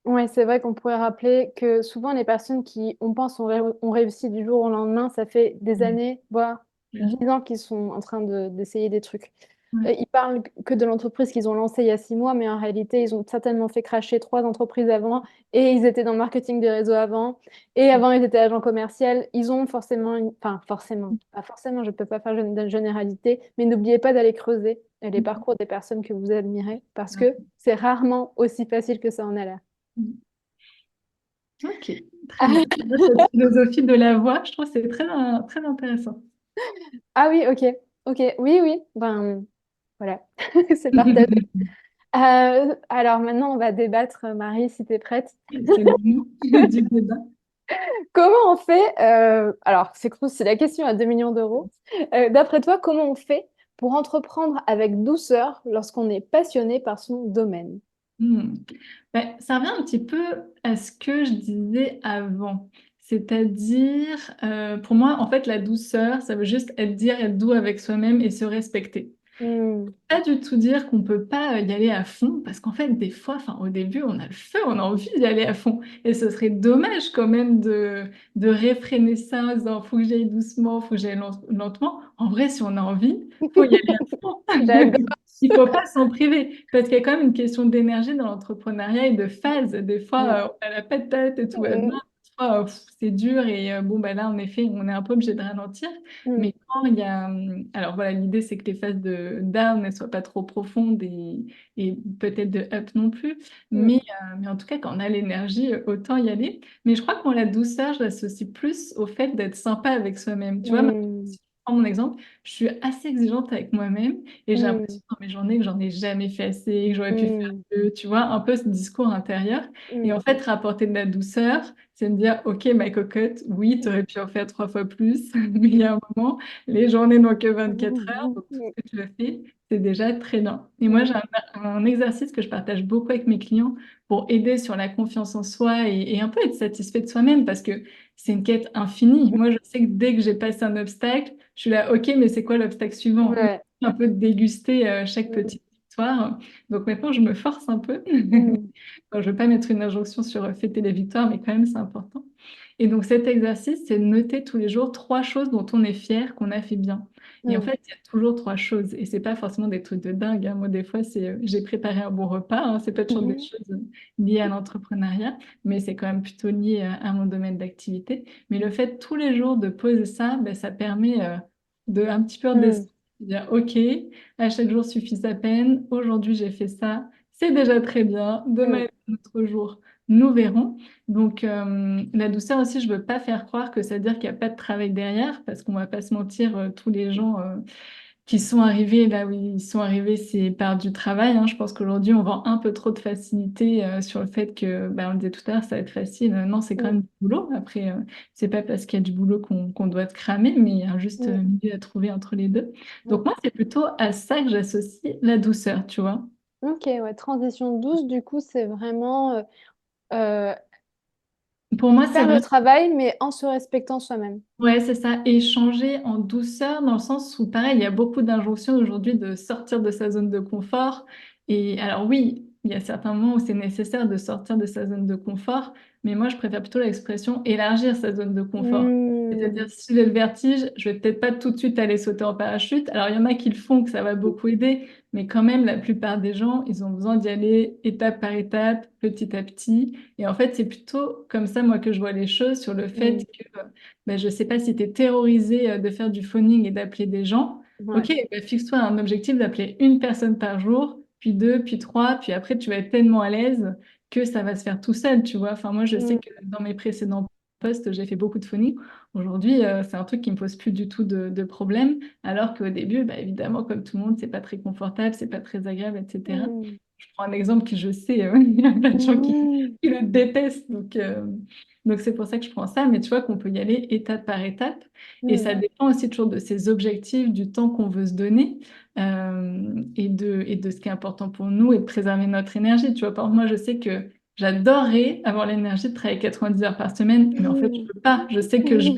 Ouais, c'est vrai qu'on pourrait rappeler que souvent les personnes qui, on pense, ont réussi du jour au lendemain, ça fait des Mm. années, voire Claire. 10 ans qu'ils sont en train d'essayer des trucs. Ouais. Ils parlent que de l'entreprise qu'ils ont lancée il y a 6 mois, mais en réalité, ils ont certainement fait cracher 3 entreprises avant, et ils étaient dans le marketing des réseaux avant, et avant, ils étaient agents commerciaux. Ils ont forcément, enfin forcément, pas forcément, je ne peux pas faire de généralité, mais n'oubliez pas d'aller creuser les parcours des personnes que vous admirez, parce que c'est rarement aussi facile que ça en a l'air. Mm. Ok, très bien. Moi, cette philosophie de la voix, je trouve que c'est très intéressant. Ah oui, ok, ok, oui, oui, ben voilà, c'est partagé. Alors maintenant, on va débattre, Marie, si tu es prête. C'est le moment du débat. Comment on fait, alors c'est la question à 2 millions d'euros. D'après toi, comment on fait pour entreprendre avec douceur lorsqu'on est passionné par son domaine? Hmm. Ben, ça revient un petit peu à ce que je disais avant. C'est-à-dire, pour moi, en fait, la douceur, ça veut juste être doux avec soi-même et se respecter. Hmm, Pas du tout dire qu'on peut pas y aller à fond, parce qu'en fait, des fois, enfin, au début, on a le feu, on a envie d'y aller à fond. Et ce serait dommage quand même de réfréner ça en disant, faut que j'aille doucement, faut que j'aille lentement. En vrai, si on a envie, faut y aller à fond. j'adore. Il faut pas s'en priver, parce qu'il y a quand même une question d'énergie dans l'entrepreneuriat et de phase. Des Hmm, fois, on a la patate et tout va bien. hmm, Des fois, c'est dur et bon, bah là, en effet, on est un peu obligé de ralentir. hmm, Mais quand il y a... Alors voilà, l'idée, c'est que les phases de down ne soient pas trop profondes et peut-être de up non plus. hmm, Mais en tout cas, quand on a l'énergie, autant y aller. Mais je crois que la douceur, je l'associe plus au fait d'être sympa avec soi-même. Tu vois, hmm, si je prends mon exemple, je suis assez exigeante avec moi-même et j'ai hmm, l'impression dans mes journées que j'en ai jamais fait assez, que j'aurais pu faire hmm, mieux. Tu vois, un peu ce discours intérieur. Et hmm, en fait, rapporter de la douceur, c'est me dire, OK, ma cocotte, oui, tu aurais pu en faire 3 fois plus, mais il y a un moment, les journées n'ont que 24 heures, hmm, donc tout hmm, ce que tu as fait, c'est déjà très bien. Et moi, hmm, j'ai un exercice que je partage beaucoup avec mes clients pour aider sur la confiance en soi et un peu être satisfait de soi-même parce que c'est une quête infinie. Moi, je sais que dès que j'ai passé un obstacle, je suis là, OK, mais c'est quoi l'obstacle suivant? ouais. Un peu de déguster chaque Hmm. petite victoire. victoires. Donc maintenant, je me force un peu. Mm. Bon, je ne veux pas mettre une injonction sur fêter les victoires, mais quand même, c'est important. Et donc cet exercice, c'est de noter tous les jours 3 choses dont on est fier qu'on a fait bien. Et en Mm. fait, il y a toujours 3 choses. Et c'est pas forcément des trucs de dingue, hein. Moi, des fois, c'est j'ai préparé un bon repas, hein. C'est pas toujours des Mhm. choses liées à l'entrepreneuriat, mais c'est quand même plutôt lié à mon domaine d'activité. Mais le fait tous les jours de poser ça, ben, ça permet de un petit peu Mm. redescendre. Dire, OK, à chaque jour suffit sa peine. Aujourd'hui, j'ai fait ça. C'est déjà très bien. Demain Mm. est un autre jour. Nous verrons. Donc, la douceur aussi, je veux pas faire croire que ça veut dire qu'il n'y a pas de travail derrière, parce qu'on va pas se mentir, tous les gens qui sont arrivés là où ils sont arrivés, c'est par du travail, hein. Je pense qu'aujourd'hui, on vend un peu trop de facilité sur le fait que, bah, on le disait tout à l'heure, ça va être facile. Non, c'est quand Mm. même du boulot. Après, c'est pas parce qu'il y a du boulot qu'on doit être cramé, mais il y a un juste Mm. milieu à trouver entre les deux. Mm. Donc, moi, c'est plutôt à ça que j'associe la douceur, tu vois. Ok, ouais, transition douce, du coup, c'est vraiment euh, Pour moi, c'est faire le vraiment. travail, mais en se respectant soi-même. Ouais, c'est ça. Échanger en douceur, dans le sens où, pareil, il y a beaucoup d'injonctions aujourd'hui de sortir de sa zone de confort. Et alors, oui, il y a certains moments où c'est nécessaire de sortir de sa zone de confort, mais moi, je préfère plutôt l'expression élargir sa zone de confort. C'est-à-dire, Mm. si j'ai le vertige, je vais peut-être pas tout de suite aller sauter en parachute. Alors, il y en a qui le font, que ça va beaucoup aider, mais quand même, la plupart des gens, ils ont besoin d'y aller étape par étape, petit à petit. Et en fait, c'est plutôt comme ça, moi, que je vois les choses, sur le fait Mm. que ben, je ne sais pas si tu es terrorisé de faire du phoning et d'appeler des gens. Ok, Ouais. ben, fixe-toi un objectif d'appeler une personne par jour, puis deux, puis trois, puis après tu vas être tellement à l'aise que ça va se faire tout seul, tu vois. Enfin, moi, je sais Mm. que dans mes précédents postes, j'ai fait beaucoup de phoning. Aujourd'hui, c'est un truc qui me pose plus du tout de problème, alors qu'au début, bah, évidemment, comme tout le monde, c'est pas très confortable, c'est pas très agréable, etc. Mm. Je prends un exemple que je sais, il y a plein de gens Mm. qui le détestent, donc c'est pour ça que je prends ça, mais tu vois qu'on peut y aller étape par étape. Et Mm. ça dépend aussi toujours de ses objectifs, du temps qu'on veut se donner et de ce qui est important pour nous et de préserver notre énergie. Tu vois, par exemple, moi, je sais que j'adorerais avoir l'énergie de travailler 90 heures par semaine, mais en fait, je Mm. peux pas. Je sais que je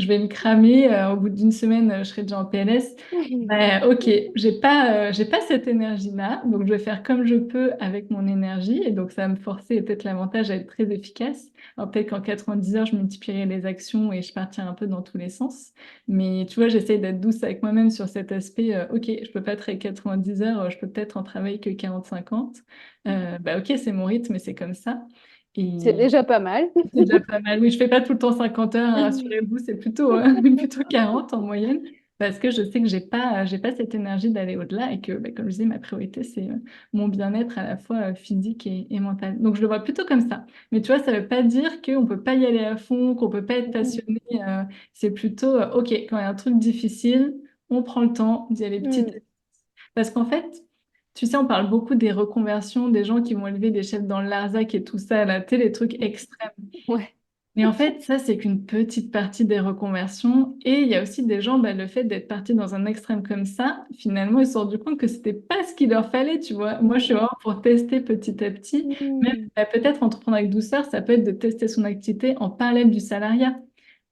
vais me cramer. Au bout d'une semaine, je serai déjà en PLS. Mm. Ben, ok, j'ai pas cette énergie-là, donc je vais faire comme je peux avec mon énergie, et donc ça va me forcer, et peut-être l'avantage à être très efficace. Alors peut-être qu'en 90 heures, je multiplierai les actions et je partirai un peu dans tous les sens. Mais tu vois, j'essaye d'être douce avec moi-même sur cet aspect. Ok, je peux pas travailler 90 heures, je peux peut-être en travailler que 40-50. Bah ok, c'est mon rythme et c'est comme ça. C'est Et déjà pas mal. c'est déjà pas mal. Oui, je fais pas tout le temps 50 heures, hein, rassurez-vous, c'est plutôt, plutôt 40 en moyenne. Parce que je sais que j'ai pas cette énergie d'aller au-delà et que, bah, comme je disais, ma priorité, c'est mon bien-être à la fois physique et mental. Donc, je le vois plutôt comme ça. Mais tu vois, ça veut pas dire qu'on peut pas y aller à fond, qu'on peut pas être passionné. C'est plutôt, OK, quand il y a un truc difficile, on prend le temps d'y aller petit à Mm. petit. Parce qu'en fait, tu sais, on parle beaucoup des reconversions, des gens qui vont élever des chefs dans le Larzac et tout ça, là, tu sais, les trucs extrêmes. Ouais. Mais en fait, ça, c'est qu'une petite partie des reconversions. Et il y a aussi des gens, bah, le fait d'être partis dans un extrême comme ça, finalement, ils se sont rendus compte que c'était pas ce qu'il leur fallait, tu vois. Moi, je suis Mm. vraiment pour tester petit à petit. Même, Mm. bah, peut-être entreprendre avec douceur, ça peut être de tester son activité en parallèle du salariat.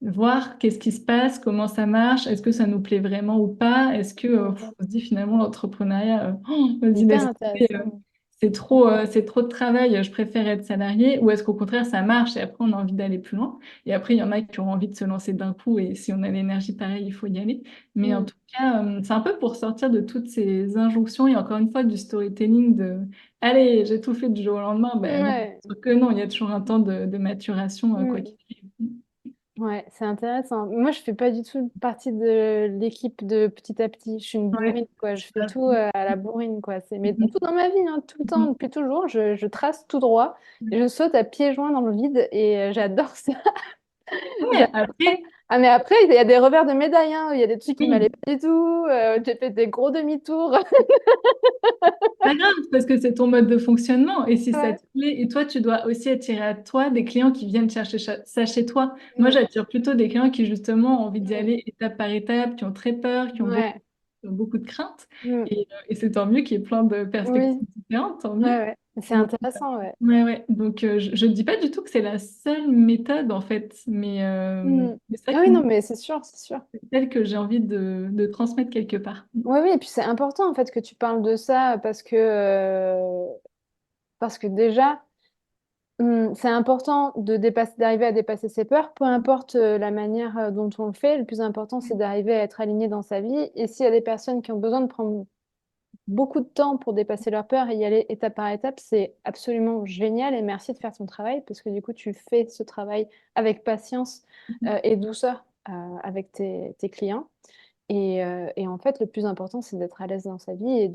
Voir qu'est-ce qui se passe, comment ça marche, est-ce que ça nous plaît vraiment ou pas, est-ce que Mm. on se dit finalement l'entrepreneuriat, oh, vas-y, Hyper laisse tomber, intéressant. c'est trop de travail, je préfère être salarié, ou est-ce qu'au contraire ça marche et après on a envie d'aller plus loin. Et après, il y en a qui ont envie de se lancer d'un coup et si on a l'énergie pareille, il faut y aller. Mais en Mm. tout cas, c'est un peu pour sortir de toutes ces injonctions et encore une fois du storytelling de allez, j'ai tout fait du jour au lendemain. Ben non, Ouais. sauf que non, il y a toujours un temps de maturation, quoi Mm. qu'il arrive. Ouais, c'est intéressant. Moi, je fais pas du tout partie de l'équipe de petit à petit. Je suis une Ouais. bourrine, quoi. Je fais tout à la bourrine, quoi. Mais Mhm. tout dans ma vie, hein, tout le temps, Mhm. depuis toujours, je trace tout droit. Et je saute à pieds joints dans le vide et j'adore ça. Ouais, J'adore ça. après, Ah, mais après, il y a des revers de médaille, hein. Il y a des trucs qui m'allaient oui, pas du tout. J'ai fait des gros demi-tours. pas grave, parce que c'est ton mode de fonctionnement. Et si ça Ouais. te plaît, et toi, tu dois aussi attirer à toi des clients qui viennent chercher ça chez toi. Moi, Mm. j'attire plutôt des clients qui, justement, ont envie d'y Mm. aller étape par étape, qui ont très peur, qui ont beaucoup Ouais. ont beaucoup de craintes. Mm. Et c'est tant mieux qu'il y ait plein de Oui, perspectives différentes, tant ouais, mieux. ouais. C'est Donc, intéressant, ouais. ouais, ouais. Donc, je ne dis pas du tout que c'est la seule méthode, en fait, Mm. mais c'est Ah oui, non, mais c'est sûr, c'est sûr. celle que j'ai envie de transmettre quelque part. Oui, oui, et puis c'est important en fait que tu parles de ça parce que déjà, c'est important d'arriver à dépasser ses peurs, peu importe la manière dont on le fait. Le plus important, c'est d'arriver à être aligné dans sa vie. Et s'il y a des personnes qui ont besoin de prendre beaucoup de temps pour dépasser leurs peurs et y aller étape par étape, c'est absolument génial. Et merci de faire ton travail parce que du coup, tu fais ce travail avec patience et douceur avec tes clients. Et en fait, le plus important, c'est d'être à l'aise dans sa vie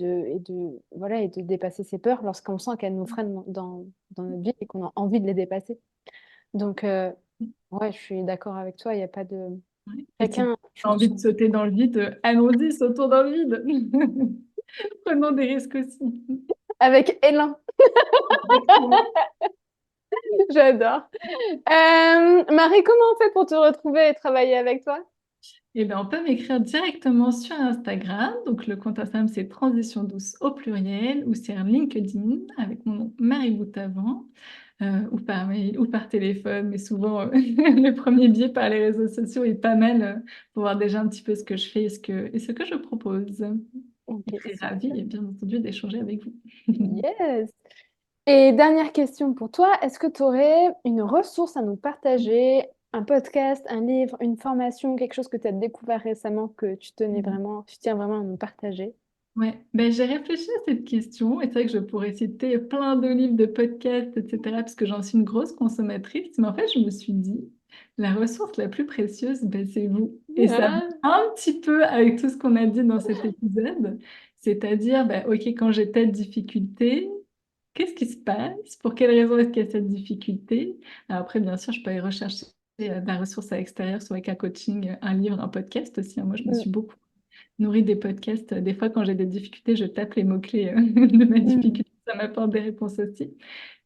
voilà, et de dépasser ses peurs lorsqu'on sent qu'elles nous freinent dans notre vie et qu'on a envie de les dépasser. Donc, ouais, je suis d'accord avec toi. Il n'y a pas de... Ouais. Et si tu Chacun, je as trouve envie de son... sauter dans le vide, allons-y, sautons dans le vide. Prenons des risques aussi. Avec élan, Exactement. j'adore. Marie, comment on fait pour te retrouver et travailler avec toi? Eh bien, on peut m'écrire directement sur Instagram. Donc, le compte Instagram, c'est Transition douce au pluriel, ou sur LinkedIn avec mon nom Marie Boutavant, ou par mail ou par téléphone. Mais souvent, le premier biais par les réseaux sociaux est pas mal pour voir déjà un petit peu ce que je fais et ce que je propose. Ok, Et très ravie, super. et bien entendu, d'échanger avec vous. Yes. Et dernière question pour toi, est-ce que tu aurais une ressource à nous partager, un podcast, un livre, une formation, quelque chose que tu as découvert récemment que tu tiens vraiment à nous partager? Ouais, ben, j'ai réfléchi à cette question et c'est vrai que je pourrais citer plein de livres, de podcasts, etc. parce que j'en suis une grosse consommatrice. Mais en fait, je me suis dit, la ressource la plus précieuse, ben, c'est vous. Et ça va Ah, un petit peu avec tout ce qu'on a dit dans cet épisode. C'est-à-dire, ben, OK, quand j'ai telle difficulté, qu'est-ce qui se passe? Pour quelle raison est-ce qu'il y a cette difficulté? Alors après, bien sûr, je peux aller rechercher de la ressource à l'extérieur, soit avec un coaching, un livre, un podcast aussi, hein. Moi, je me mm, suis beaucoup nourrie des podcasts. Des fois, quand j'ai des difficultés, je tape les mots-clés de ma mm, difficulté. Ça m'apporte des réponses aussi.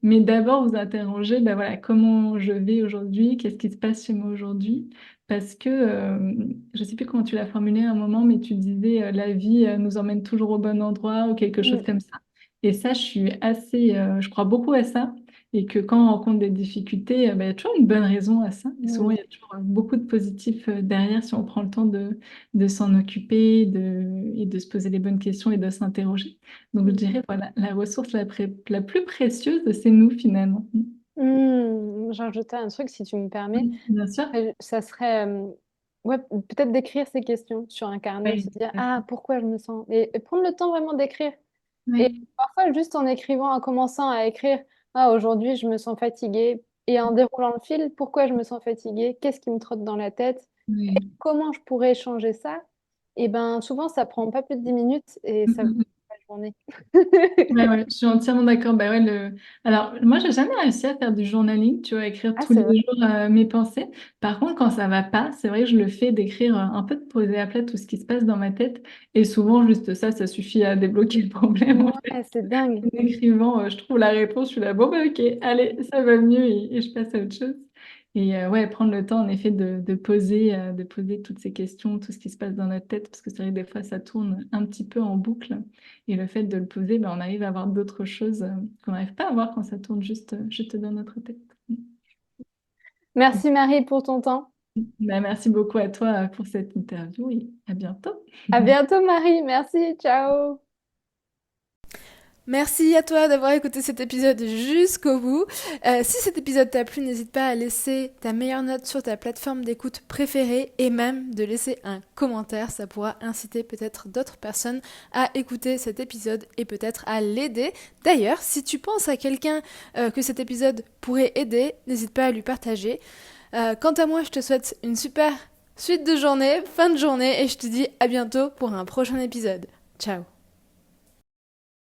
Mais d'abord, vous interroger, ben voilà, comment je vais aujourd'hui, qu'est-ce qui se passe chez moi aujourd'hui. Parce que, je ne sais plus comment tu l'as formulé à un moment, mais tu disais, la vie nous emmène toujours au bon endroit ou quelque chose mm, comme ça. Et ça, je crois beaucoup à ça. Et que quand on rencontre des difficultés, ben, il y a toujours une bonne raison à ça. Et souvent, mm, il y a toujours beaucoup de positifs derrière si on prend le temps de s'en occuper et de se poser les bonnes questions et de s'interroger. Donc, je mm. dirais, voilà, la ressource la plus précieuse, c'est nous, finalement. J'ai rajouté un truc, si tu me permets. Oui, bien sûr. Ça serait ouais, peut-être d'écrire ces questions sur un carnet, se Oui, dire, tout à fait. ah, pourquoi je me sens... Et prendre le temps vraiment d'écrire. Et Oui, parfois, juste en écrivant, en commençant à écrire, ah, aujourd'hui, je me sens fatiguée. Et en déroulant le fil, pourquoi je me sens fatiguée? Qu'est-ce qui me trotte dans la tête? oui. Comment je pourrais changer ça? Et ben, souvent, ça prend pas plus de 10 minutes et Mm, ça vous mm, mm. fait la journée. Ouais, ouais, je suis entièrement d'accord. Bah ouais, alors, moi, j'ai jamais réussi à faire du journaling, tu vois, écrire Ah, tous c'est les vrai. jours mes pensées. Par contre, quand ça va pas, c'est vrai que je le fais d'écrire un peu de poser à plat tout ce qui se passe dans ma tête. Et souvent, juste ça, ça suffit à débloquer le problème, en fait. Ouais, c'est dingue. En écrivant, je trouve la réponse, je suis là, bon, bah, ok, allez, ça va mieux et je passe à autre chose. Et ouais, prendre le temps, en effet, de poser toutes ces questions, tout ce qui se passe dans notre tête, parce que c'est vrai que des fois, ça tourne un petit peu en boucle. Et le fait de le poser, ben, on arrive à voir d'autres choses qu'on n'arrive pas à voir quand ça tourne juste dans notre tête. Merci Marie pour ton temps. Ben, merci beaucoup à toi pour cette interview et à bientôt. À bientôt Marie. Merci. Ciao. Merci à toi d'avoir écouté cet épisode jusqu'au bout. Si cet épisode t'a plu, n'hésite pas à laisser ta meilleure note sur ta plateforme d'écoute préférée et même de laisser un commentaire. Ça pourra inciter peut-être d'autres personnes à écouter cet épisode et peut-être à l'aider. D'ailleurs, si tu penses à quelqu'un que cet épisode pourrait aider, n'hésite pas à lui partager. Quant à moi, je te souhaite une super suite de journée, fin de journée et je te dis à bientôt pour un prochain épisode. Ciao.